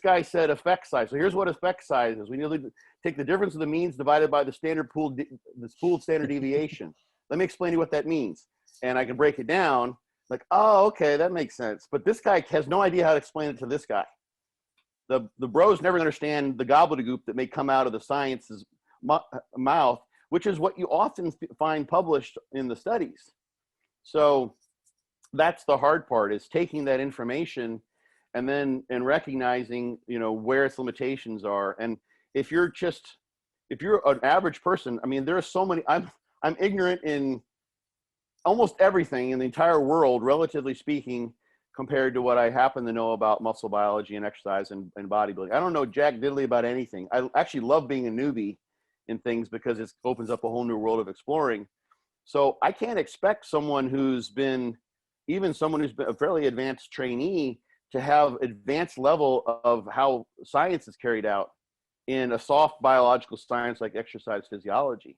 guy said effect size. So here's what effect size is. We need to take the difference of the means divided by the pooled standard deviation. Let me explain to you what that means. And I can break it down like, oh, okay, that makes sense. But this guy has no idea how to explain it to this guy. The bros never understand the gobbledygook that may come out of the science's mouth, which is what you often find published in the studies. So that's the hard part, is taking that information and recognizing, where its limitations are. And if you're an average person, I mean, there are so many, I'm ignorant in almost everything in the entire world, relatively speaking, compared to what I happen to know about muscle biology and exercise and bodybuilding. I don't know jack diddly about anything. I actually love being a newbie in things because it opens up a whole new world of exploring. So I can't expect someone who's been a fairly advanced trainee to have advanced level of how science is carried out in a soft biological science like exercise physiology.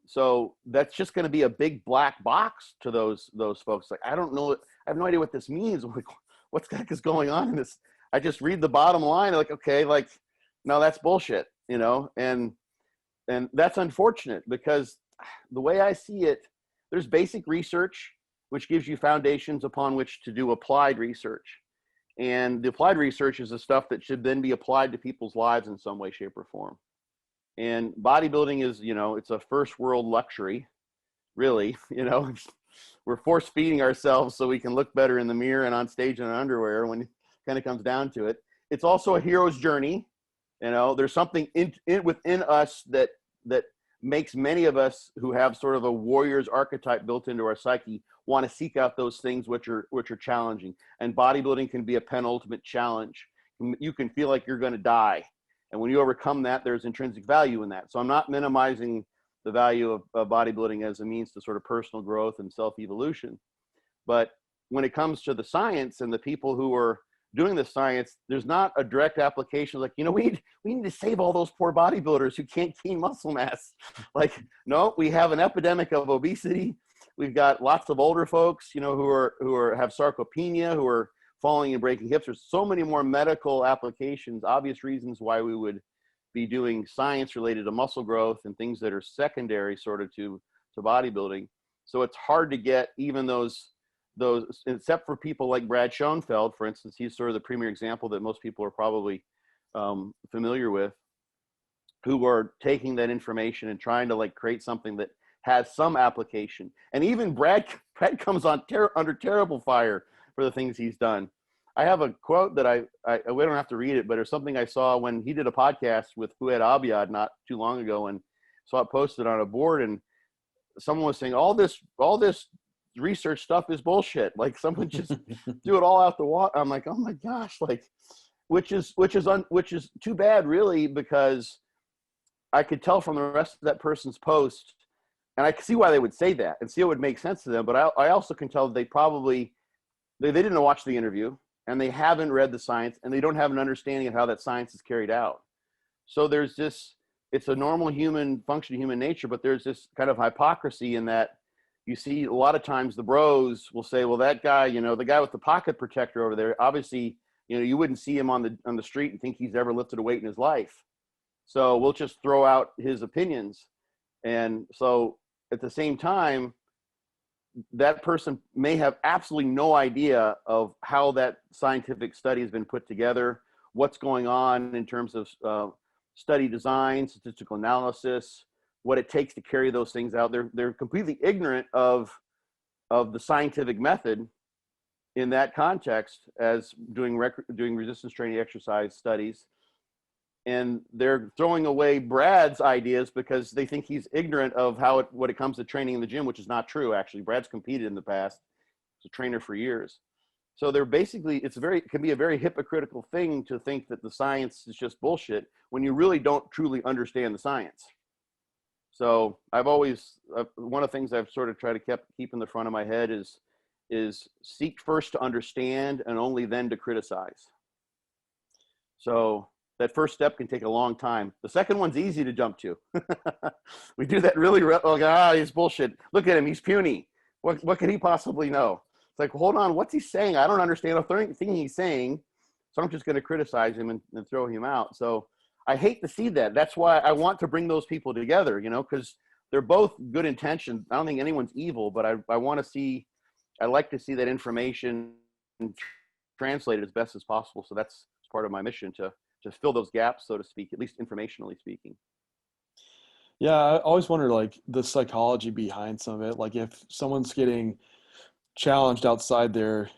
So that's just going to be a big black box to those folks. Like, I don't know. I have no idea what this means. I'm like, what the heck is going on in this? I just read the bottom line. Like, okay, like, no, that's bullshit, and that's unfortunate, because the way I see it, there's basic research, which gives you foundations upon which to do applied research. And the applied research is the stuff that should then be applied to people's lives in some way, shape, or form. And bodybuilding is, it's a first world luxury, really. We're force feeding ourselves so we can look better in the mirror and on stage in underwear when it kind of comes down to it. It's also a hero's journey. There's something within us that makes many of us who have sort of a warrior's archetype built into our psyche want to seek out those things which are challenging. And bodybuilding can be a penultimate challenge. You can feel like you're going to die. And when you overcome that, there's intrinsic value in that. So I'm not minimizing the value of bodybuilding as a means to sort of personal growth and self-evolution. But when it comes to the science and the people who are doing the science, there's not a direct application like, we need to save all those poor bodybuilders who can't gain muscle mass. Like, no, we have an epidemic of obesity. We've got lots of older folks, who have sarcopenia, who are falling and breaking hips. There's so many more medical applications, obvious reasons why we would be doing science related to muscle growth and things that are secondary sort of to bodybuilding. So it's hard to get even those, except for people like Brad Schoenfeld, for instance. He's sort of the premier example that most people are probably familiar with, who are taking that information and trying to create something that has some application. And even Brad comes on under terrible fire for the things he's done. I have a quote that we don't have to read it, but there's something I saw when he did a podcast with Fouad Abiad not too long ago, and saw it posted on a board, and someone was saying all this research stuff is bullshit. Like, someone just threw it all out the water. I'm like, oh my gosh, which is too bad, really, because I could tell from the rest of that person's post, and I could see why they would say that and see it would make sense to them. But I also can tell that they didn't watch the interview, and they haven't read the science, and they don't have an understanding of how that science is carried out. So it's a normal human function of human nature, but there's this kind of hypocrisy in that you see a lot of times the bros will say, well, that guy, the guy with the pocket protector over there, obviously, you wouldn't see him on the street and think he's ever lifted a weight in his life. So we'll just throw out his opinions. And so at the same time, that person may have absolutely no idea of how that scientific study has been put together, what's going on in terms of study design, statistical analysis, what it takes to carry those things out. They're completely ignorant of the scientific method in that context as doing resistance training exercise studies. And they're throwing away Brad's ideas because they think he's ignorant of what it comes to training in the gym, which is not true. Actually, Brad's competed in the past. He's a trainer for years. So they're basically, it can be a very hypocritical thing to think that the science is just bullshit when you really don't truly understand the science. So I've always, one of the things I've sort of tried to keep in the front of my head is seek first to understand and only then to criticize. So that first step can take a long time. The second one's easy to jump to. We do that really, he's bullshit. Look at him, he's puny. What could he possibly know? It's like, hold on, what's he saying? I don't understand a thing he's saying. So I'm just going to criticize him and throw him out. So I hate to see that. That's why I want to bring those people together, because they're both good intentions. I don't think anyone's evil, but I like to see that information translated as best as possible. So that's part of my mission to fill those gaps, so to speak, at least informationally speaking. Yeah, I always wonder like the psychology behind some of it. Like if someone's getting challenged outside their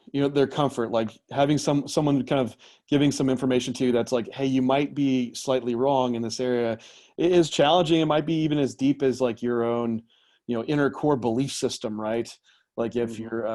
comfort, like having someone kind of giving some information to you that's like, hey, you might be slightly wrong in this area, it is challenging. It might be even as deep as like your own inner core belief system, right? Like if you're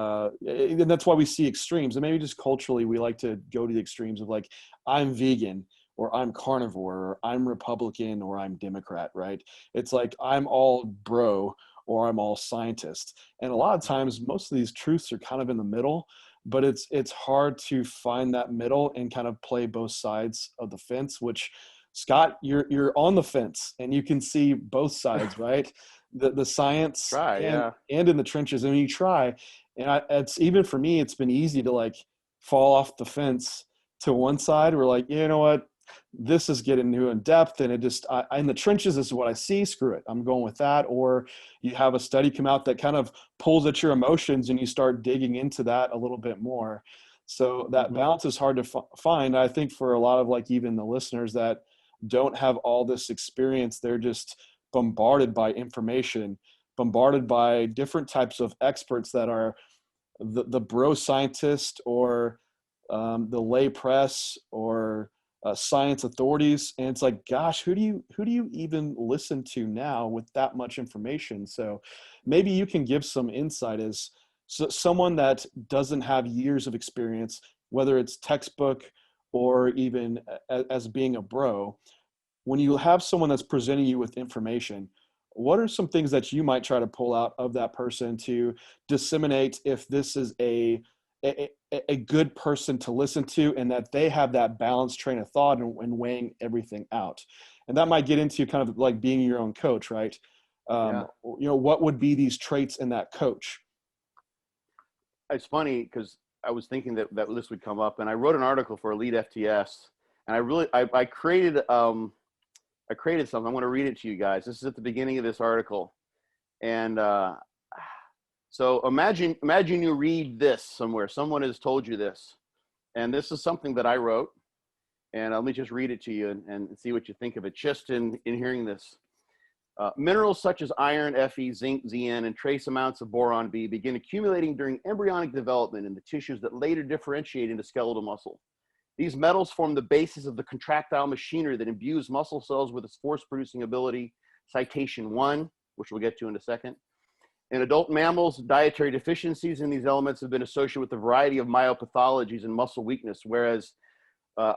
and that's why we see extremes, and maybe just culturally we like to go to the extremes of like, I'm vegan, or I'm carnivore, or I'm Republican, or I'm Democrat, right? It's like I'm all bro, or I'm all scientist. And a lot of times, most of these truths are kind of in the middle, but it's hard to find that middle and kind of play both sides of the fence, which, Scott, you're on the fence and you can see both sides, right? The science and in the trenches. And you try, and it's even for me, it's been easy to like fall off the fence to one side. We're like, you know what? This is getting too in depth, and it just in the trenches, this is what I see. Screw it, I'm going with that. Or you have a study come out that kind of pulls at your emotions, and you start digging into that a little bit more. So that balance is hard to find. I think for a lot of like even the listeners that don't have all this experience, they're just bombarded by information, bombarded by different types of experts that are the bro scientist or the lay press or science authorities. And it's like, gosh, who do you even listen to now with that much information? So maybe you can give some insight as someone that doesn't have years of experience, whether it's textbook or even as being a bro. When you have someone that's presenting you with information, what are some things that you might try to pull out of that person to disseminate if this is a good person to listen to, and that they have that balanced train of thought and weighing everything out? And that might get into kind of like being your own coach, right? What would be these traits in that coach? It's funny because I was thinking that list would come up, and I wrote an article for Elite FTS, and I created something. I'm going to read it to you guys. This is at the beginning of this article. And so imagine you read this somewhere. Someone has told you this. And this is something that I wrote. And let me just read it to you and see what you think of it just in hearing this. Minerals such as iron, Fe, zinc, Zn, and trace amounts of boron B begin accumulating during embryonic development in the tissues that later differentiate into skeletal muscle. These metals form the basis of the contractile machinery that imbues muscle cells with its force-producing ability. Citation 1, which we'll get to in a second. In adult mammals, dietary deficiencies in these elements have been associated with a variety of myopathologies and muscle weakness, whereas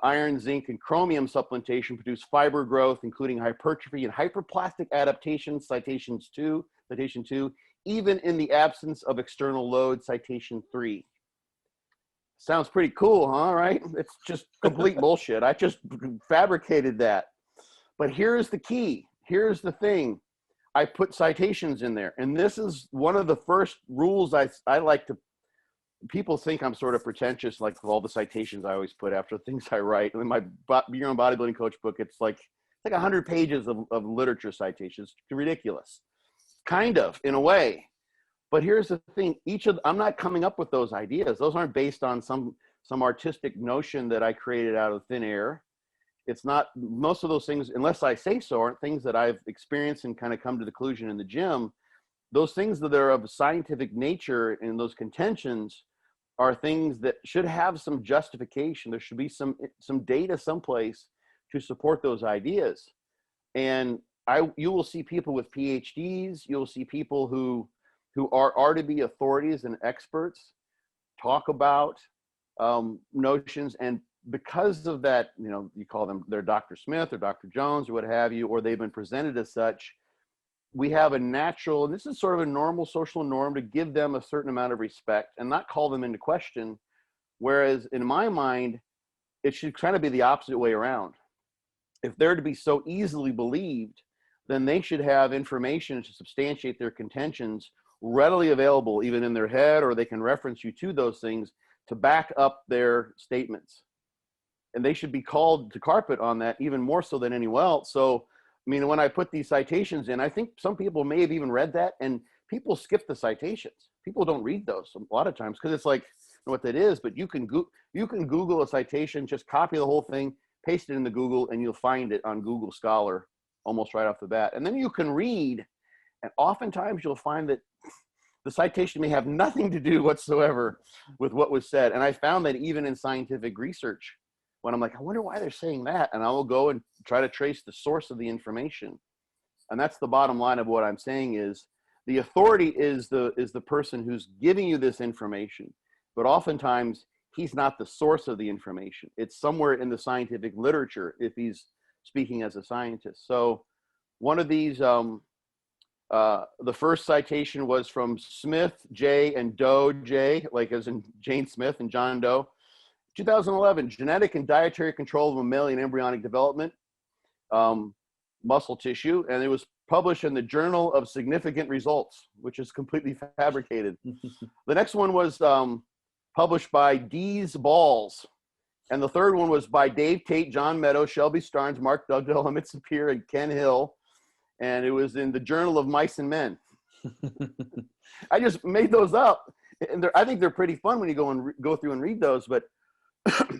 iron, zinc, and chromium supplementation produce fiber growth, including hypertrophy and hyperplastic adaptations. Citation 2, even in the absence of external load. Citation 3. Sounds pretty cool, huh? Right? It's just complete bullshit. I just fabricated that. But here's the key. Here's the thing. I put citations in there. And this is one of the first rules I like to, people think I'm sort of pretentious, like with all the citations I always put after things I write. In my Be Your Own Bodybuilding Coach book, it's like 100 pages of literature citations. It's ridiculous. Kind of, in a way. But here's the thing, I'm not coming up with those ideas. Those aren't based on some artistic notion that I created out of thin air. It's not, most of those things, unless I say so, aren't things that I've experienced and kind of come to the conclusion in the gym. Those things that are of scientific nature and those contentions are things that should have some justification. There should be some data someplace to support those ideas. And you will see people with PhDs, you'll see people who are to be authorities and experts talk about notions, and because of that, you call them, they're Dr. Smith or Dr. Jones or what have you, or they've been presented as such. We have a natural, and this is sort of a normal social norm, to give them a certain amount of respect and not call them into question. Whereas in my mind, it should kind of be the opposite way around. If they're to be so easily believed, then they should have information to substantiate their contentions readily available, even in their head, or they can reference you to those things to back up their statements. And they should be called to carpet on that even more so than anyone else. So, I mean, when I put these citations in, I think some people may have even read that, and people skip the citations. People don't read those a lot of times because it's like, I don't know what that is, but you can Google a citation, just copy the whole thing, paste it into Google, and you'll find it on Google Scholar almost right off the bat. And then you can read, and oftentimes you'll find that the citation may have nothing to do whatsoever with what was said. And I found that even in scientific research, when I'm like, I wonder why they're saying that, and I will go and try to trace the source of the information. And that's the bottom line of what I'm saying is the authority is the person who's giving you this information, but oftentimes he's not the source of the information. It's somewhere in the scientific literature if he's speaking as a scientist. So one of these, the first citation was from Smith J. and Doe J., like as in Jane Smith and John Doe. 2011, genetic and dietary control of mammalian embryonic development, muscle tissue, and it was published in the Journal of Significant Results, which is completely fabricated. The next one was published by Dees Balls, and the third one was by Dave Tate, John Meadows, Shelby Starnes, Mark Dugdale, Amit Sapir, and Ken Hill, and it was in the Journal of Mice and Men. I just made those up, and I think they're pretty fun when you go through and read those, but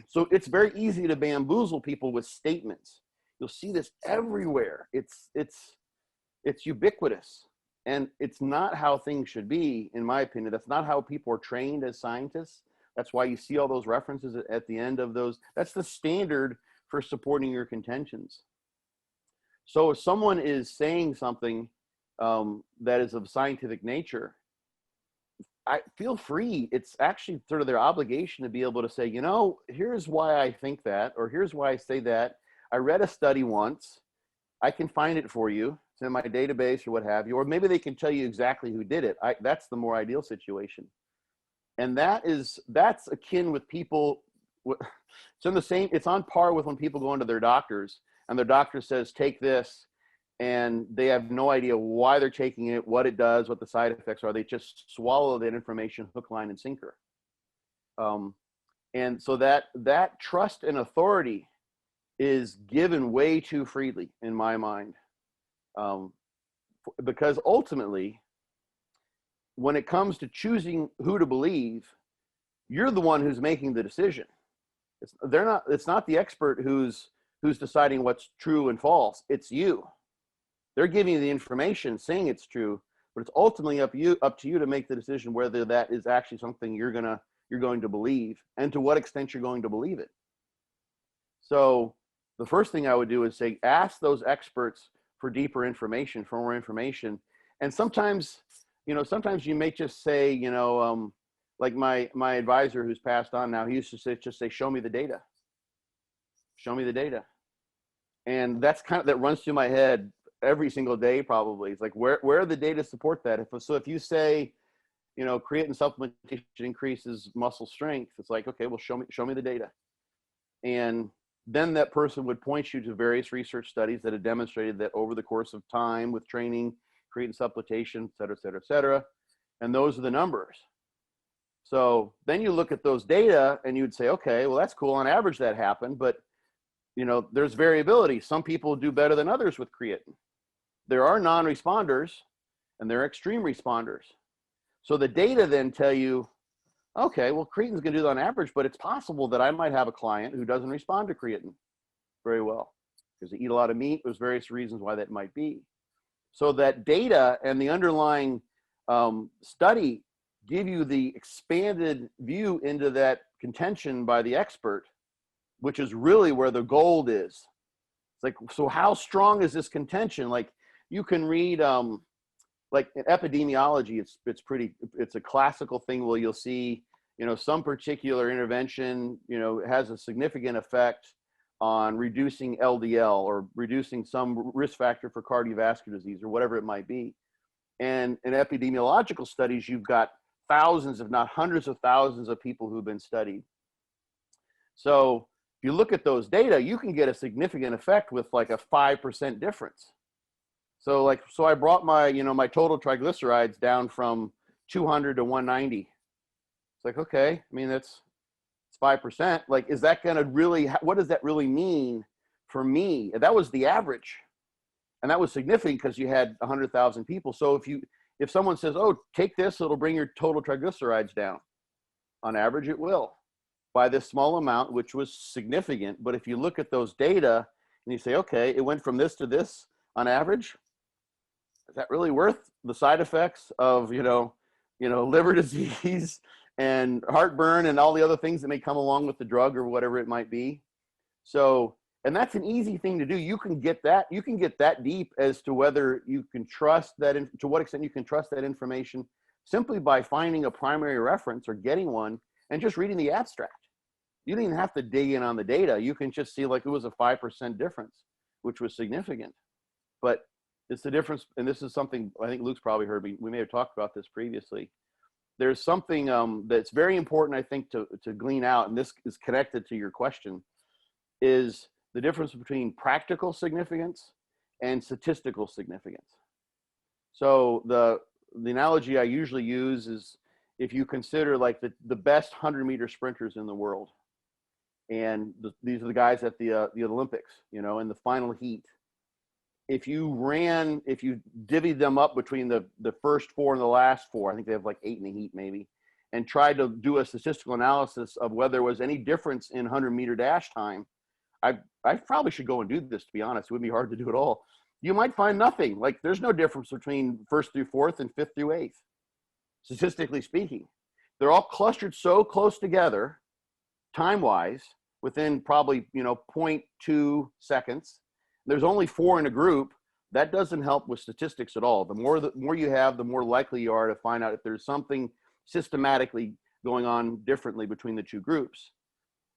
so it's very easy to bamboozle people with statements. You'll see this everywhere. It's ubiquitous, and it's not how things should be, in my opinion. That's not how people are trained as scientists. That's why you see all those references at the end of those. That's the standard for supporting your contentions. So if someone is saying something that is of scientific nature, I feel free. It's actually sort of their obligation to be able to say, here's why I think that, or here's why I say that. I read a study once. I can find it for you. It's in my database or what have you. Or maybe they can tell you exactly who did it. That's the more ideal situation. And that's akin with people. It's on par with when people go into their doctors and their doctor says, take this, and they have no idea why they're taking it, what it does, what the side effects are. They just swallow that information hook, line, and sinker. And so that trust and authority is given way too freely in my mind. Because ultimately, when it comes to choosing who to believe, you're the one who's making the decision. It's not the expert who's deciding what's true and false. It's you. They're giving you the information, saying it's true, but it's ultimately up to you to make the decision whether that is actually something you're going to believe, and to what extent you're going to believe it. So the first thing I would do is say, ask those experts for deeper information, for more information. And sometimes you may just say, like my advisor who's passed on now, he used to just say, show me the data. Show me the data. And that runs through my head every single day, probably. It's like, where are the data support that? If you say, creatine supplementation increases muscle strength, it's like, okay, well, show me the data. And then that person would point you to various research studies that have demonstrated that over the course of time with training, creatine supplementation, et cetera, et cetera, et cetera. And those are the numbers. So then you look at those data and you'd say, okay, well, that's cool. On average, that happened, but there's variability. Some people do better than others with creatine. There are non-responders and there are extreme responders. So the data then tell you, okay, well, creatine's going to do that on average, but it's possible that I might have a client who doesn't respond to creatine very well because they eat a lot of meat. There's various reasons why that might be. So that data and the underlying study give you the expanded view into that contention by the expert, which is really where the gold is. It's like, so how strong is this contention? Like, you can read, like in epidemiology, it's a classical thing where you'll see, some particular intervention, has a significant effect on reducing LDL or reducing some risk factor for cardiovascular disease or whatever it might be. And in epidemiological studies, you've got thousands, if not hundreds of thousands of people who've been studied. So if you look at those data, you can get a significant effect with like a 5% difference. So I brought my, my total triglycerides down from 200 to 190. It's like, okay, I mean, it's 5%. Like, is that going to really, what does that really mean for me? And that was the average. And that was significant because you had 100,000 people. So if someone says, oh, take this, it'll bring your total triglycerides down. On average, it will by this small amount, which was significant. But if you look at those data and you say, okay, it went from this to this on average, is that really worth the side effects of, liver disease and heartburn and all the other things that may come along with the drug or whatever it might be? So, and that's an easy thing to do. You can get that deep as to whether you can trust that, to what extent you can trust that information simply by finding a primary reference or getting one and just reading the abstract. You don't even have to dig in on the data. You can just see like it was a 5% difference, which was significant. But it's the difference, and this is something I think Luke's probably heard me. We may have talked about this previously. There's something that's very important, I think, to glean out, and this is connected to your question, is the difference between practical significance and statistical significance. So the analogy I usually use is if you consider like the best 100-meter sprinters in the world, and these are the guys at the Olympics, in the final heat. If you divvied them up between the first four and the last four, I think they have like 8 in the heat maybe, and tried to do a statistical analysis of whether there was any difference in 100-meter dash time, I probably should go and do this, to be honest. It would be hard to do it all. You might find nothing. Like, there's no difference between first through fourth and fifth through eighth, statistically speaking. They're all clustered so close together, time-wise, within probably, 0.2 seconds. There's only 4 in a group. That doesn't help with statistics at all. The more you have, the more likely you are to find out if there's something systematically going on differently between the two groups.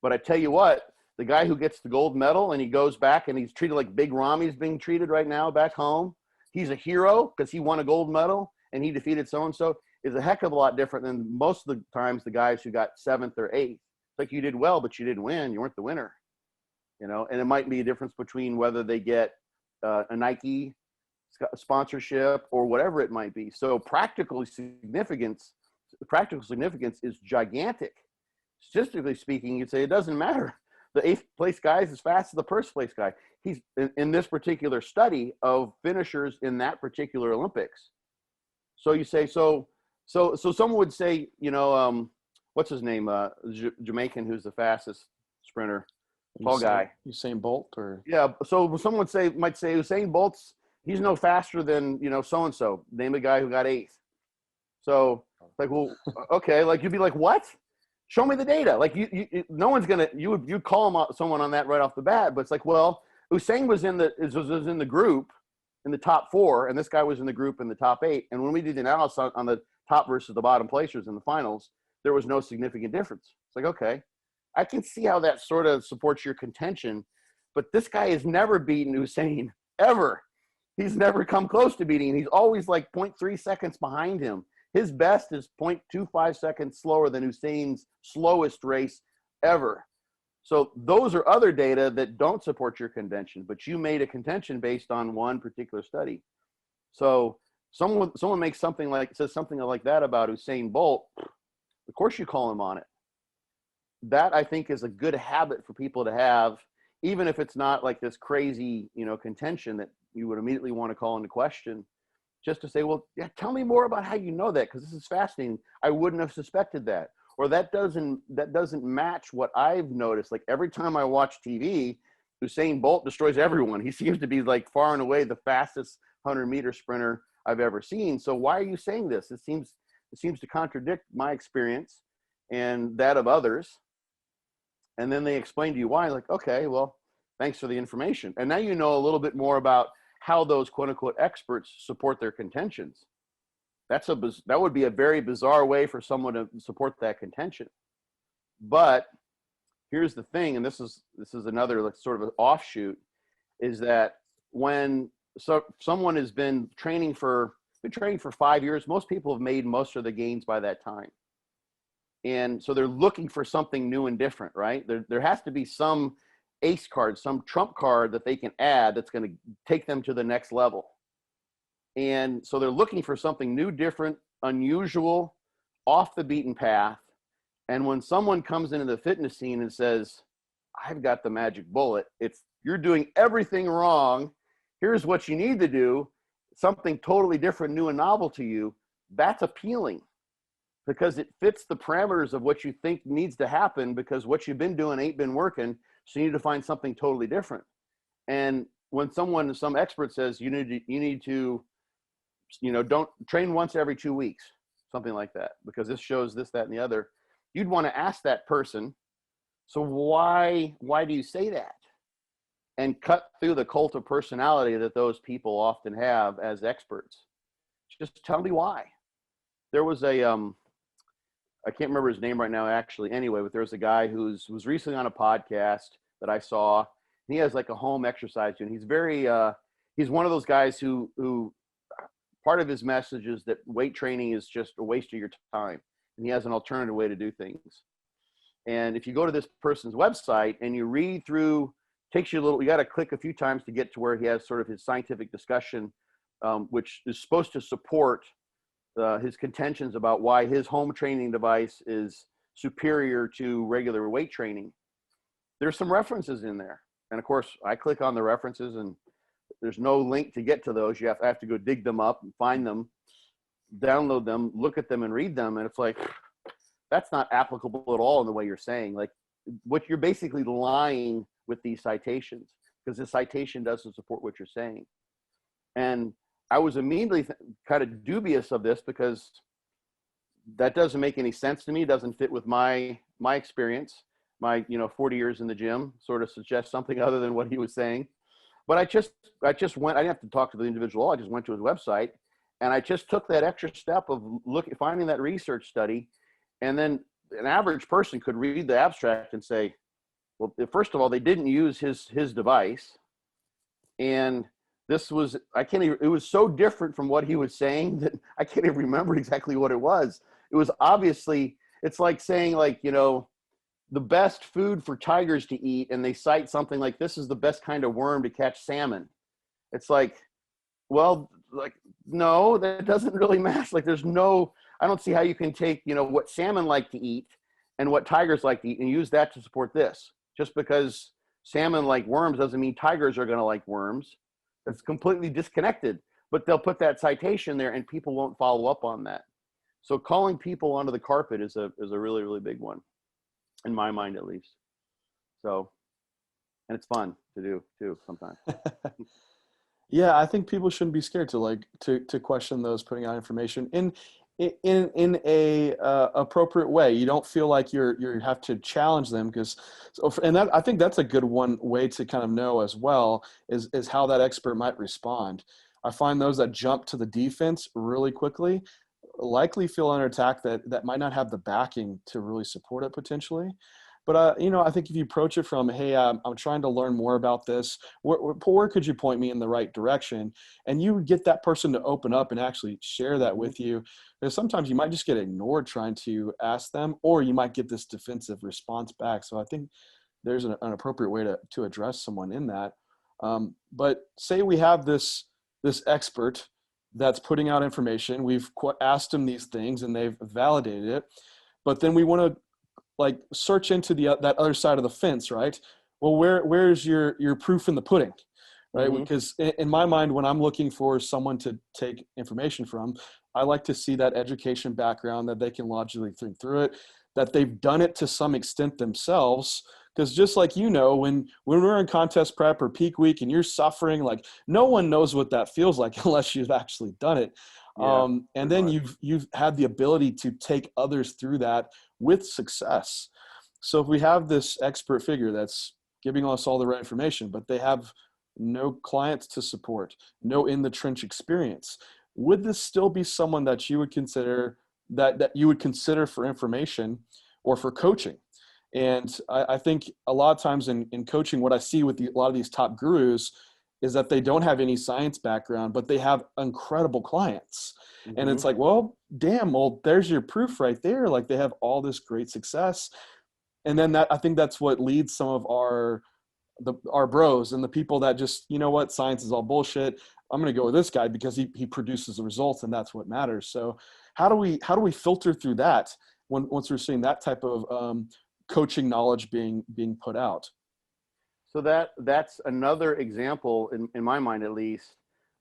But I tell you what, the guy who gets the gold medal and he goes back and he's treated like Big Rami's being treated right now back home, he's a hero because he won a gold medal and he defeated so-and-so, is a heck of a lot different than most of the times the guys who got 7th or 8th. It's like, you did well, but you didn't win. You weren't the winner. And it might be a difference between whether they get a Nike sponsorship or whatever it might be. So practical significance is gigantic. Statistically speaking, you'd say it doesn't matter. The 8th place guy is as fast as the first place guy. He's in this particular study of finishers in that particular Olympics. So you say, so someone would say, what's his name? Jamaican, who's the fastest sprinter, tall guy. Usain Bolt, or? Yeah. So someone might say Usain Bolt's, he's no faster than, so-and-so. Name a guy who got 8th. So like, well, okay. Like, you'd be like, what? Show me the data. Like, no one's gonna. You'd call someone on that right off the bat. But it's like, well, Usain was in the group in the top 4, and this guy was in the group in the top 8. And when we did the analysis on the top versus the bottom placers in the finals, there was no significant difference. It's like, okay, I can see how that sort of supports your contention, but this guy has never beaten Usain ever. He's never come close to beating. He's always like 0.3 seconds behind him. His best is 0.25 seconds slower than Usain's slowest race ever. So those are other data that don't support your contention, but you made a contention based on one particular study. So someone says something like that about Usain Bolt, of course you call him on it. That, I think, is a good habit for people to have, even if it's not like this crazy, contention that you would immediately want to call into question. just to say, well, yeah, tell me more about how you know that, because this is fascinating. I wouldn't have suspected that. Or that doesn't match what I've noticed. Like every time I watch TV, Usain Bolt destroys everyone. He seems to be like far and away the fastest 100-meter sprinter I've ever seen. So why are you saying this? It seems to contradict my experience and that of others. And then they explain to you why. Like, okay, well, thanks for the information. And now you know a little bit more about how those quote unquote experts support their contentions. That would be a very bizarre way for someone to support that contention. But here's the thing, and this is another sort of an offshoot, is that when someone has been training for 5 years, most people have made most of the gains by that time. And so they're looking for something new and different, right? There has to be some ace card, some trump card that they can add that's going to take them to the next level. And so they're looking for something new, different, unusual, off the beaten path. And when someone comes into the fitness scene and says, I've got the magic bullet, you're doing everything wrong, here's what you need to do, something totally different, new and novel to you, that's appealing because it fits the parameters of what you think needs to happen, because what you've been doing ain't been working. So you need to find something totally different. And when some expert says you need to, don't train once every 2 weeks, something like that, because this shows this, that, and the other, you'd want to ask that person, so why do you say that? And cut through the cult of personality that those people often have as experts. Just tell me why. There was I can't remember his name right now, actually. Anyway, but there was a guy who was recently on a podcast that I saw. He has like a home exercise unit. He's one of those guys who part of his message is that weight training is just a waste of your time, and he has an alternative way to do things. And if you go to this person's website and you read through, you got to click a few times to get to where he has sort of his scientific discussion, which is supposed to support his contentions about why his home training device is superior to regular weight training. There's some references in there. And of course, I click on the references and there's no link to get to those. I have to go dig them up and find them, download them, look at them and read them. And it's like, that's not applicable at all in the way you're saying. Like, what you're basically lying with these citations, because the citation doesn't support what you're saying. And I was immediately kind of dubious of this, because that doesn't make any sense to me. It doesn't fit with my experience. My 40 years in the gym sort of suggests something other than what he was saying. But I just went, I didn't have to talk to the individual. I just went to his website and I just took that extra step of finding that research study. And then an average person could read the abstract and say, well, first of all, they didn't use his device. And this was, it was so different from what he was saying that I can't even remember exactly what it was. It was obviously, it's like saying the best food for tigers to eat, and they cite something like, this is the best kind of worm to catch salmon. It's like, well, like, no, that doesn't really match. Like, I don't see how you can take, what salmon like to eat and what tigers like to eat and use that to support this. Just because salmon like worms doesn't mean tigers are going to like worms. It's completely disconnected, but they'll put that citation there and people won't follow up on that. So calling people onto the carpet is a really, really big one, in my mind, at least. So, and it's fun to do too sometimes. Yeah, I think people shouldn't be scared to question those putting out information in a appropriate way. You don't feel like you have to challenge them, I think that's a good way to kind of know as well is how that expert might respond. I find those that jump to the defense really quickly likely feel under attack that might not have the backing to really support it potentially. But, I think if you approach it from, hey, I'm trying to learn more about this, where could you point me in the right direction? And you get that person to open up and actually share that with you. Because sometimes you might just get ignored trying to ask them, or you might get this defensive response back. So I think there's an appropriate way to address someone in that. But say we have this expert that's putting out information. We've asked them these things and they've validated it. But then we want to search into that other side of the fence, right? Well, where's your proof in the pudding? right? Mhm. Because in my mind, when I'm looking for someone to take information from, I like to see that education background, that they can logically think through it, that they've done it to some extent themselves. Because just like, when we're in contest prep or peak week and you're suffering, like no one knows what that feels like unless you've actually done it. Yeah. And pretty then much. you've had the ability to take others through that with success. So if we have this expert figure that's giving us all the right information, but they have no clients to support, no in the trench experience, would this still be someone that you would consider that you would consider for information or for coaching? And I think a lot of times in coaching, what I see with a lot of these top gurus is that they don't have any science background, but they have incredible clients. And it's Mhm. like, well, damn, well, there's your proof right there. Like they have all this great success. And then I think that's what leads some of our bros and the people that just, what, science is all bullshit. I'm going to go with this guy because he produces the results, and that's what matters. So how do we filter through that once we're seeing that type of coaching knowledge being put out? So that's another example in my mind, at least,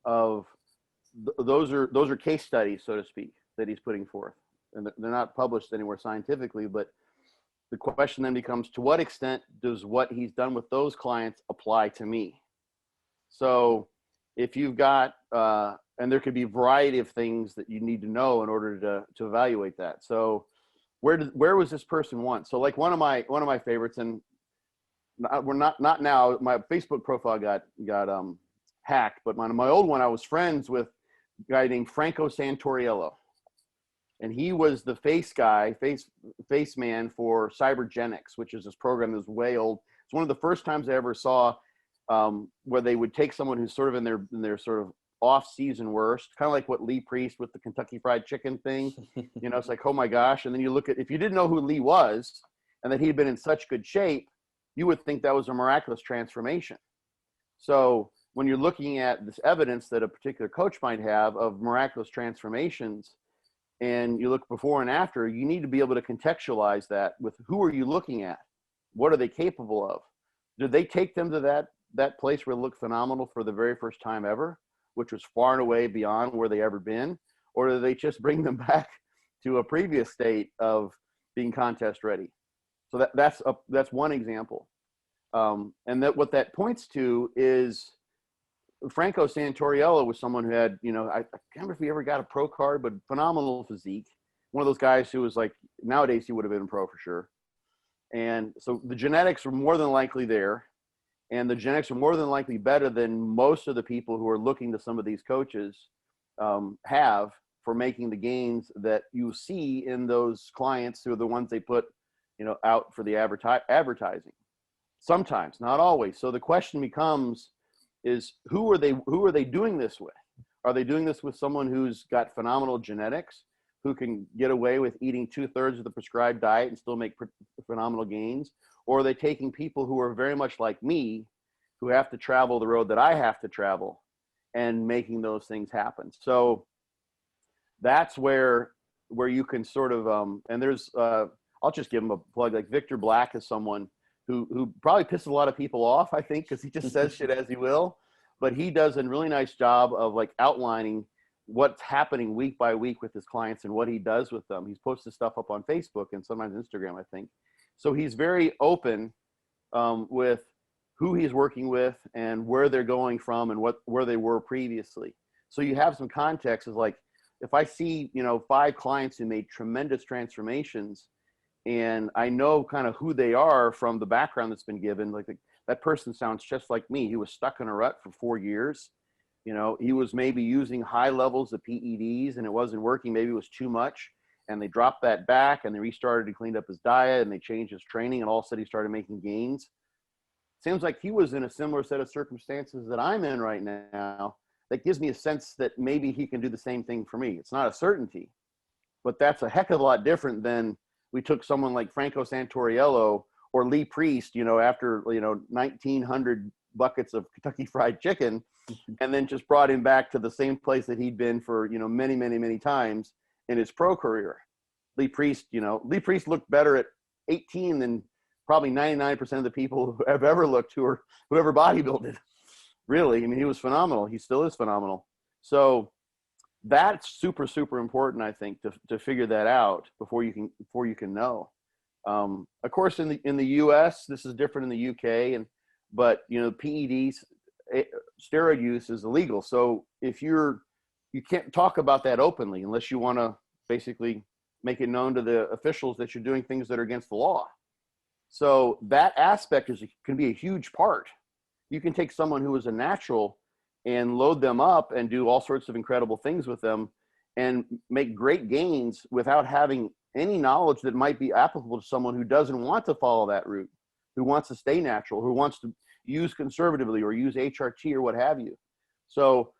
of those are case studies, so to speak, that he's putting forth, and they're not published anywhere scientifically. But the question then becomes, to what extent does what he's done with those clients apply to me? So if you've got, and there could be a variety of things that you need to know in order to evaluate that. So where was this person once? So like one of my favorites, and we're not now. My Facebook profile got hacked, but my old one, I was friends with a guy named Franco Santoriello, and he was the face man for Cybergenics, which is this program that's way old. It's one of the first times I ever saw where they would take someone who's sort of in their sort of off-season worst, kind of like what Lee Priest with the Kentucky Fried Chicken thing. It's like, oh my gosh. And then you look at, if you didn't know who Lee was and that he'd been in such good shape, you would think that was a miraculous transformation. So when you're looking at this evidence that a particular coach might have of miraculous transformations, and you look before and after, you need to be able to contextualize that with who are you looking at? What are they capable of? Did they take them to that place where they look phenomenal for the very first time ever, which was far and away beyond where they ever been? Or do they just bring them back to a previous state of being contest ready? So that's one example. And that what that points to is Franco Santoriello was someone who had, I can't remember if he ever got a pro card, but phenomenal physique. One of those guys who was like, nowadays he would have been a pro for sure. And so the genetics were more than likely there. And the genetics are more than likely better than most of the people who are looking to some of these coaches have for making the gains that you see in those clients who are the ones they put, out for the advertising. Sometimes, not always. So the question becomes, is who are they doing this with? Are they doing this with someone who's got phenomenal genetics, who can get away with eating 2/3 of the prescribed diet and still make phenomenal gains? Or are they taking people who are very much like me, who have to travel the road that I have to travel, and making those things happen? So that's where you can sort of, and there's, I'll just give him a plug. Like Victor Black is someone who probably pisses a lot of people off, I think, because he just says shit as he will. But he does a really nice job of like outlining what's happening week by week with his clients and what he does with them. He's posted stuff up on Facebook and sometimes Instagram, I think. So he's very open with who he's working with and where they're going from and where they were previously. So you have some context. Is like, if I see 5 clients who made tremendous transformations, and I know kind of who they are from the background that's been given, like that person sounds just like me. He was stuck in a rut for 4 years. He was maybe using high levels of PEDs and it wasn't working. Maybe it was too much. And they dropped that back and they restarted and cleaned up his diet and they changed his training, and all of a sudden he started making gains. Seems like he was in a similar set of circumstances that I'm in right now. That gives me a sense that maybe he can do the same thing for me. It's not a certainty, but that's a heck of a lot different than we took someone like Franco Santoriello or Lee Priest, after 1,900 buckets of Kentucky Fried Chicken, and then just brought him back to the same place that he'd been for many, many, many times in his pro career. Lee Priest looked better at 18 than probably 99% of the people who have ever looked who ever bodybuilded. Really. I mean, he was phenomenal. He still is phenomenal. So that's super, super important, I think, to figure that out before you can know. Of course, in the U.S., this is different in the U.K. But you know, PEDs, steroid use is illegal. So if you can't talk about that openly unless you want to basically make it known to the officials that you're doing things that are against the law. So that aspect can be a huge part. You can take someone who is a natural and load them up and do all sorts of incredible things with them and make great gains without having any knowledge that might be applicable to someone who doesn't want to follow that route, who wants to stay natural, who wants to use conservatively or use HRT or what have you. So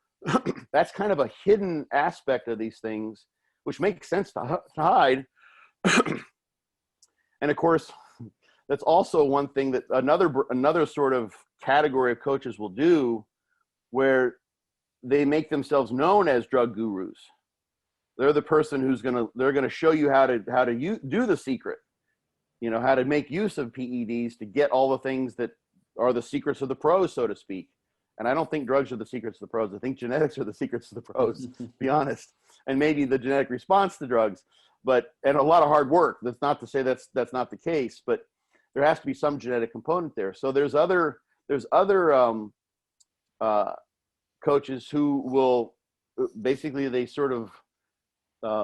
that's kind of a hidden aspect of these things, which makes sense to hide. And of course, that's also one thing that another sort of category of coaches will do, where they make themselves known as drug gurus. They're the person they're gonna show you how to do the secret, you know, how to make use of PEDs to get all the things that are the secrets of the pros, so to speak. And I don't think drugs are the secrets of the pros. I think genetics are the secrets of the pros, to be honest. And maybe the genetic response to drugs, and a lot of hard work. That's not to say that's not the case, but there has to be some genetic component there. So there's other coaches who will basically, they sort of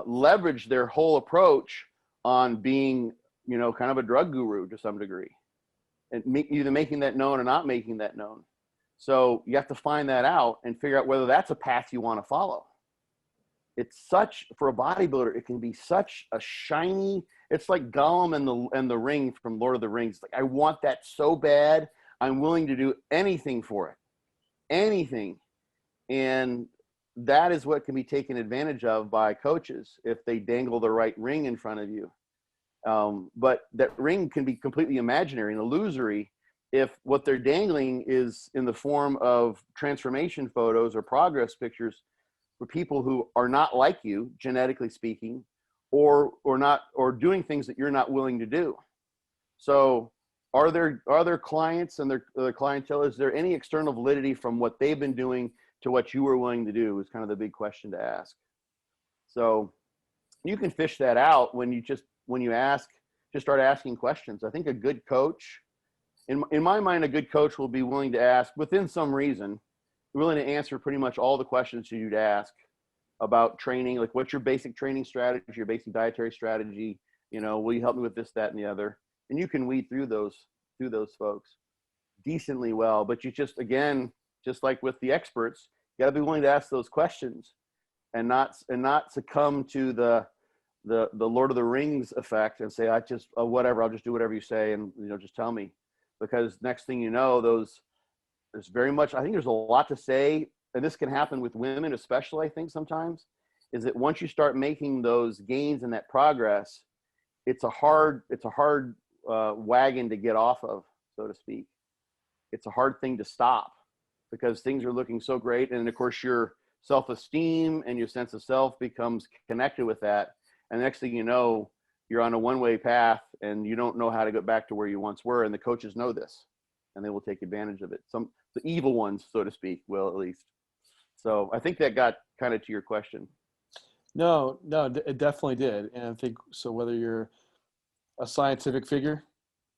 leverage their whole approach on being, you know, kind of a drug guru to some degree, and either making that known or not making that known. So you have to find that out and figure out whether that's a path you want to follow. It's for a bodybuilder, it can be such a shiny, it's like Gollum and the ring from Lord of the Rings. Like, I want that so bad. I'm willing to do anything for it. Anything. And that is what can be taken advantage of by coaches if they dangle the right ring in front of you. But that ring can be completely imaginary and illusory if what they're dangling is in the form of transformation photos or progress pictures for people who are not like you, genetically speaking, or doing things that you're not willing to do. So are there clients and their clientele, is there any external validity from what they've been doing to what you were willing to do, is kind of the big question to ask. So you can fish that out when you start asking questions. I think a good coach, in my mind, a good coach will be willing to ask, within some reason, willing to answer pretty much all the questions you'd ask about training, like what's your basic training strategy, your basic dietary strategy, you know, will you help me with this, that, and the other? And you can weed through those folks decently well. But you just, again, just like with the experts, you got to be willing to ask those questions and not succumb to the Lord of the Rings effect and say, whatever, I'll just do whatever you say, and, you know, just tell me. Because next thing you know, there's very much, I think there's a lot to say, and this can happen with women especially, I think sometimes, is that once you start making those gains and that progress, it's a hard wagon to get off of, so to speak. It's a hard thing to stop because things are looking so great. And of course, your self-esteem and your sense of self becomes connected with that. And the next thing you know, you're on a one-way path and you don't know how to get back to where you once were. And the coaches know this, and they will take advantage of it. The evil ones, so to speak, will, at least. So I think that got kind of to your question. No, it definitely did. And I think, so whether you're a scientific figure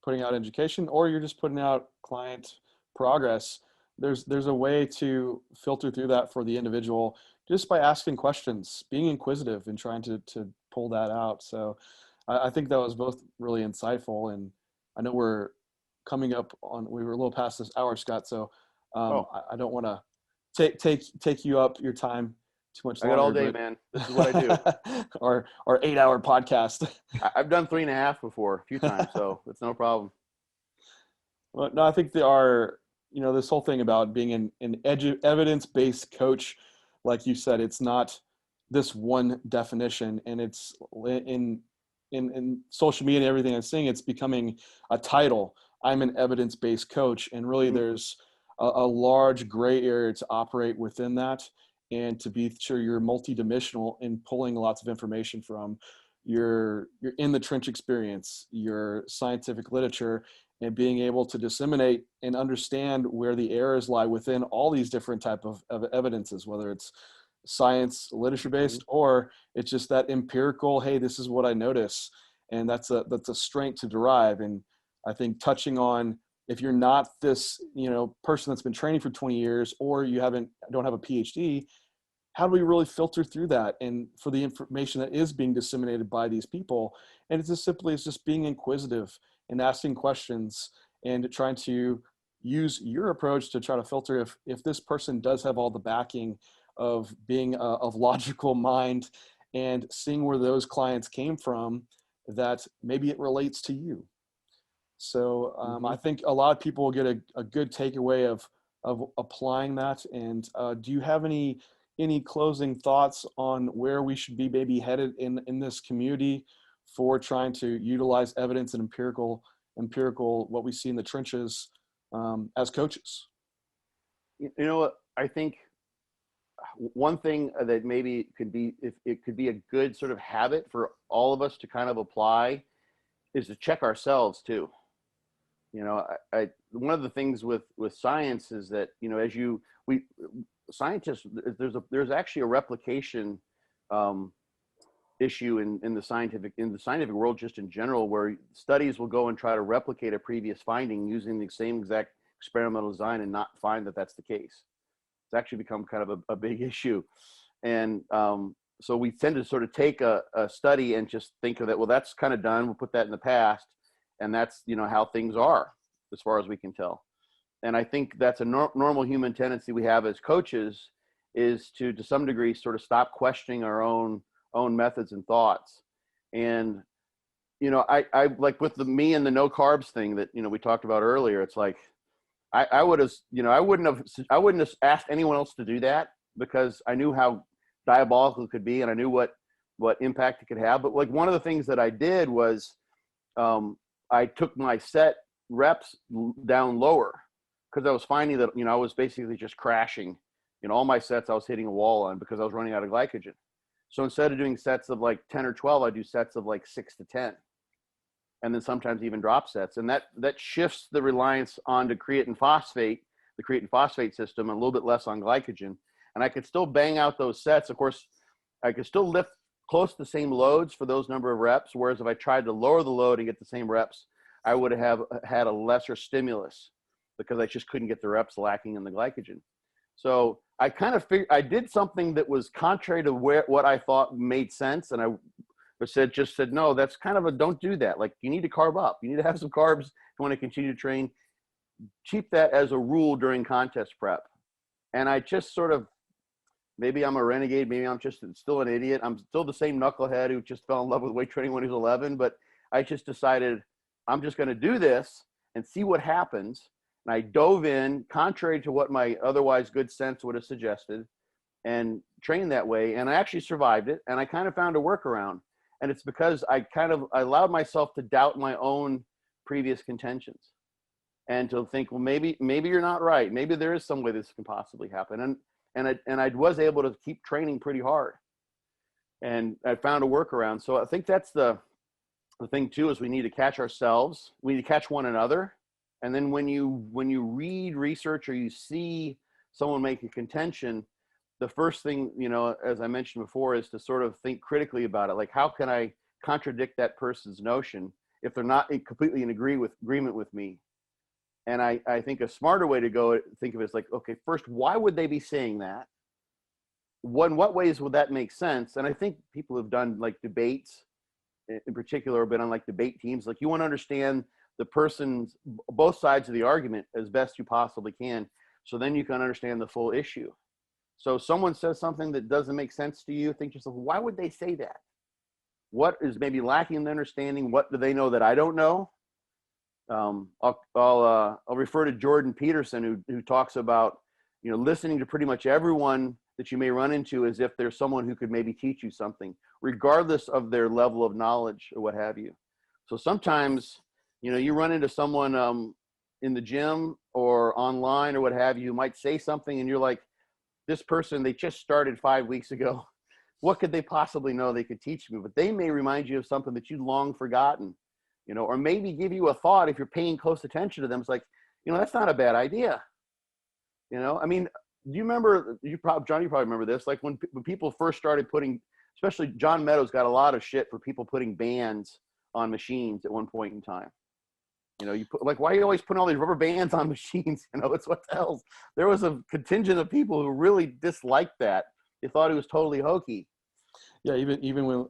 putting out education or you're just putting out client progress, there's a way to filter through that for the individual just by asking questions, being inquisitive and trying to pull that out. So I think that was both really insightful. And I know we were a little past this hour, Scott. So I don't want to take you up your time too much longer. I got all day, man. This is what I do. our 8-hour podcast. I've done 3.5 before, a few times, so it's no problem. Well, no, I think this whole thing about being an evidence-based coach, like you said, it's not this one definition, and it's in social media and everything I'm seeing, it's becoming a title. I'm an evidence-based coach, and really there's a large gray area to operate within that, and to be sure you're multidimensional in pulling lots of information from your in the trench experience, your scientific literature, and being able to disseminate and understand where the errors lie within all these different type of evidences, whether it's science, literature based, or it's just that empirical, hey, this is what I notice. And that's a strength to derive. And I think touching on, if you're not this, person that's been training for 20 years, or you don't have a PhD, how do we really filter through that and for the information that is being disseminated by these people? And it's as simply as just being inquisitive and asking questions and trying to use your approach to try to filter if this person does have all the backing of being of logical mind and seeing where those clients came from, that maybe it relates to you. So I think a lot of people will get a good takeaway of applying that. And do you have any closing thoughts on where we should be maybe headed in this community for trying to utilize evidence and empirical what we see in the trenches as coaches? You know what, I think one thing that maybe could be, if it could be a good sort of habit for all of us to kind of apply, is to check ourselves too. One of the things with science is that, scientists, there's actually a replication issue in the scientific world, just in general, where studies will go and try to replicate a previous finding using the same exact experimental design and not find that that's the case. It's actually become kind of a big issue. And so we tend to sort of take a study and just think of it, well, that's kind of done, we'll put that in the past, and that's how things are as far as we can tell. And I think that's a normal human tendency we have as coaches, is to some degree sort of stop questioning our own methods and thoughts. And I like with me and the no carbs thing that we talked about earlier, it's like I wouldn't have asked anyone else to do that, because I knew how diabolical it could be, and I knew what impact it could have. But like one of the things that I did was I took my set reps down lower, because I was finding that I was basically just crashing. All my sets I was hitting a wall on because I was running out of glycogen. So instead of doing sets of like 10 or 12, I do sets of like 6 to 10, and then sometimes even drop sets. And that shifts the reliance on the creatine phosphate system, and a little bit less on glycogen. And I could still bang out those sets. Of course, I could still lift close to the same loads for those number of reps. Whereas if I tried to lower the load and get the same reps, I would have had a lesser stimulus, because I just couldn't get the reps lacking in the glycogen. So I kind of figured I did something that was contrary to what I thought made sense. And I just said, no, that's kind of don't do that. Like, you need to carb up. You need to have some carbs if you want to continue to train. Keep that as a rule during contest prep. And I just sort of, maybe I'm a renegade. Maybe I'm just still an idiot. I'm still the same knucklehead who just fell in love with weight training when he was 11. But I just decided I'm just going to do this and see what happens. And I dove in, contrary to what my otherwise good sense would have suggested, and trained that way. And I actually survived it. And I kind of found a workaround. And it's because I allowed myself to doubt my own previous contentions, and to think, well, maybe you're not right. Maybe there is some way this can possibly happen. And I was able to keep training pretty hard, and I found a workaround. So I think that's the thing too, is we need to catch ourselves. We need to catch one another. And then when you read research, or you see someone make a contention, the first thing, as I mentioned before, is to sort of think critically about it. Like, how can I contradict that person's notion if they're not completely in agreement with me? And I think a smarter way to think of it is like, okay, first, why would they be saying that? In what ways would that make sense? And I think people have done like debates in particular, or been on like debate teams. Like, you want to understand the person's, both sides of the argument as best you possibly can, so then you can understand the full issue. So someone says something that doesn't make sense to you, think to yourself, why would they say that? What is maybe lacking in the understanding? What do they know that I don't know? I'll refer to Jordan Peterson, who talks about, listening to pretty much everyone that you may run into as if there's someone who could maybe teach you something, regardless of their level of knowledge or what have you. So sometimes, you run into someone in the gym or online or what have you, might say something and you're like, this person, they just started 5 weeks ago. What could they possibly know they could teach me? But they may remind you of something that you'd long forgotten. or maybe give you a thought if you're paying close attention to them. It's like, that's not a bad idea. I mean, do you remember, John, you probably remember this, like when people first started putting, especially John Meadows got a lot of shit for people putting bands on machines at one point in time. You put, like, why are you always putting all these rubber bands on machines? It's what the hell. There was a contingent of people who really disliked that. They thought it was totally hokey. Yeah, even when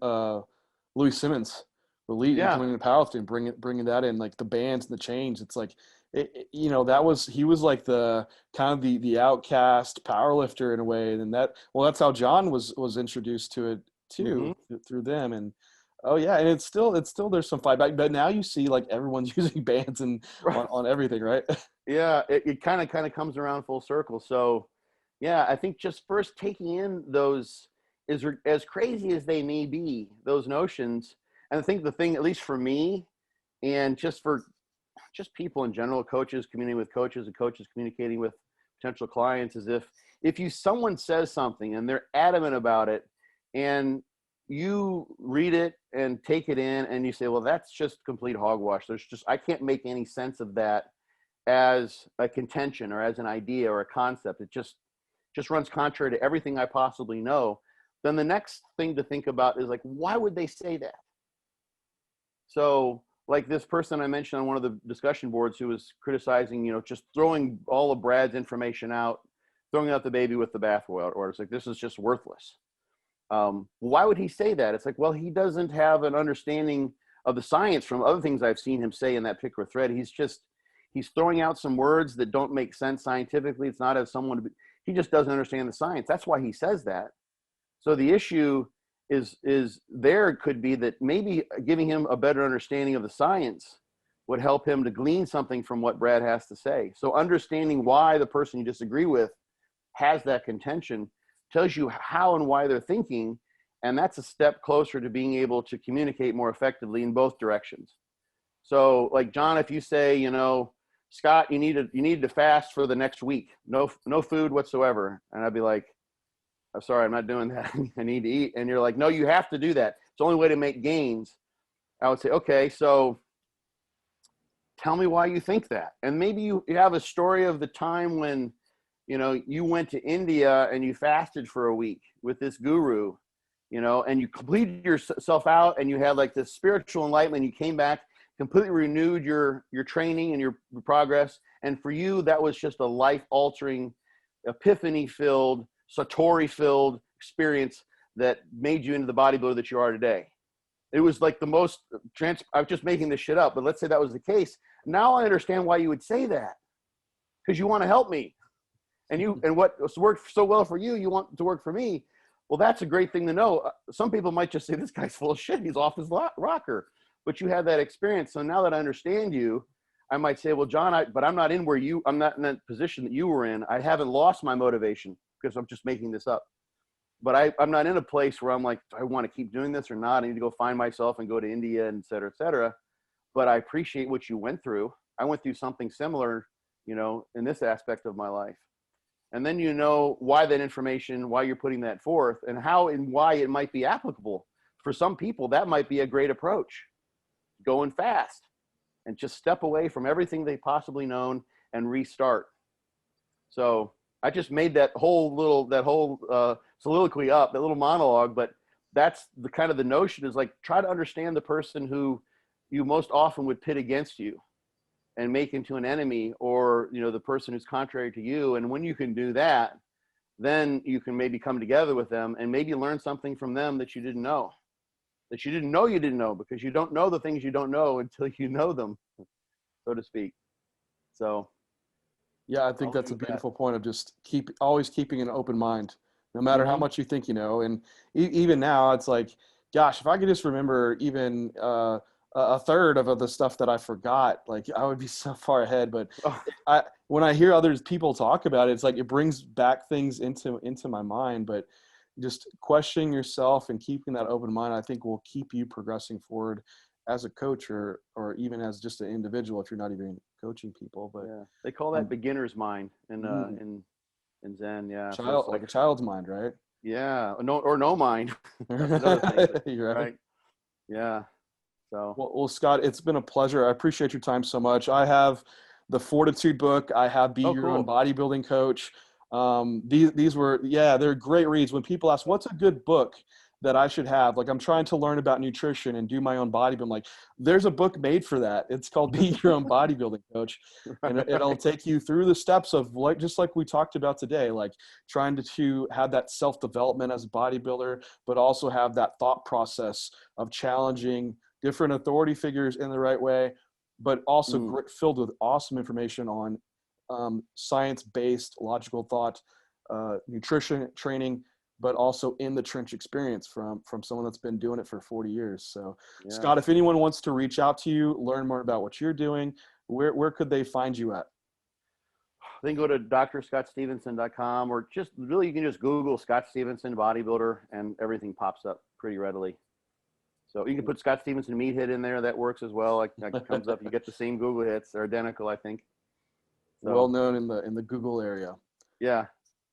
Louis Simmons, coming into powerlifting, bringing that in, like the bands and the chains. It's like, he was like the kind of the outcast powerlifter in a way. And that's how John was introduced to it too, through them. And oh yeah, and it's still there's some fight back, but now you see like everyone's using bands and on everything, right? Yeah, it kind of comes around full circle. So yeah, I think just first taking in those, is as crazy as they may be, those notions. And I think the thing, at least for me, and just for people in general, coaches communicating with coaches and coaches communicating with potential clients, is if someone says something and they're adamant about it, and you read it and take it in and you say, well, that's just complete hogwash. I can't make any sense of that as a contention or as an idea or a concept. It just runs contrary to everything I possibly know. Then the next thing to think about is like, why would they say that? So like this person I mentioned on one of the discussion boards who was criticizing, just throwing all of Brad's information out, throwing out the baby with the bathwater, or it's like, this is just worthless. Why would he say that? It's like, well, he doesn't have an understanding of the science from other things I've seen him say in that particular thread. He's throwing out some words that don't make sense scientifically. It's not as someone, he just doesn't understand the science. That's why he says that. So the issue is there could be that maybe giving him a better understanding of the science would help him to glean something from what Brad has to say. So understanding why the person you disagree with has that contention tells you how and why they're thinking. And that's a step closer to being able to communicate more effectively in both directions. So like, John, if you say, Scott, you need to fast for the next week, no food whatsoever. And I'd be like, I'm sorry, I'm not doing that. I need to eat. And you're like, no, you have to do that. It's the only way to make gains. I would say, okay, so tell me why you think that. And maybe you have a story of the time when, you went to India and you fasted for a week with this guru, and you completed yourself out and you had like this spiritual enlightenment. You came back, completely renewed your training and your progress. And for you, that was just a life-altering, epiphany-filled, Satori-filled experience that made you into the bodybuilder that you are today. It was like the most I'm just making this shit up, but let's say that was the case. Now I understand why you would say that, because you want to help me. And what worked so well for you, you want to work for me. Well, that's a great thing to know. Some people might just say, this guy's full of shit. He's off his rocker. But you had that experience. So now that I understand you, I might say, well, John, but I'm not in I'm not in that position that you were in. I haven't lost my motivation because I'm just making this up. But I'm not in a place where I'm like, do I want to keep doing this or not? I need to go find myself and go to India, and et cetera, et cetera. But I appreciate what you went through. I went through something similar, in this aspect of my life. And then why that information, why you're putting that forth, and how and why it might be applicable. For some people, that might be a great approach. Going fast and just step away from everything they've possibly known and restart. So I just made that whole soliloquy up, that little monologue, but that's the kind of the notion is like, try to understand the person who you most often would pit against you and make into an enemy, or, the person who's contrary to you. And when you can do that, then you can maybe come together with them and maybe learn something from them that you didn't know, because you don't know the things you don't know until you know them, so to speak. So. Yeah, I think that's a beautiful point of just always keeping an open mind, no matter how much you think you know. And even now, it's like, gosh, if I could just remember even a third of the stuff that I forgot, like I would be so far ahead. But when I hear other people talk about it, it's like it brings back things into my mind. But just questioning yourself and keeping that open mind, I think, will keep you progressing forward as a coach or even as just an individual if you're not even coaching people. But yeah, they call that beginner's mind in Zen. Yeah, so like a child's mind, right? Yeah, no mind. That's another thing. You're right. Yeah. So, Well, Scott, it's been a pleasure. I appreciate your time so much. I have the Fortitude book. I have Be Your Own cool. Bodybuilding Coach. These were, yeah, they're great reads. When people ask, what's a good book that I should have? Like, I'm trying to learn about nutrition and do my own bodybuilding. Like, there's a book made for that. It's called Be Your Own Bodybuilding Coach. And it'll take you through the steps of, like, just like we talked about today, like trying to have that self-development as a bodybuilder, but also have that thought process of challenging different authority figures in the right way, but also filled with awesome information on science-based logical thought, nutrition training, but also in the trench experience from someone that's been doing it for 40 years. So yeah. Scott, if anyone wants to reach out to you, learn more about what you're doing, where could they find you at? They can go to drscottstevenson.com, or just really, you can just Google Scott Stevenson bodybuilder and everything pops up pretty readily. So you can put Scott Stevenson meat hit in there. That works as well. Like, that comes up. You get the same Google hits. They're identical, I think. So, well known in the Google area. Yeah,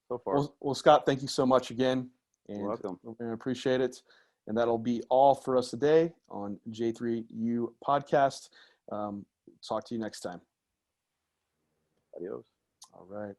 so far. Well, Scott, thank you so much again. And you're welcome. I appreciate it. And that'll be all for us today on J3U Podcast. Talk to you next time. Adios. All right.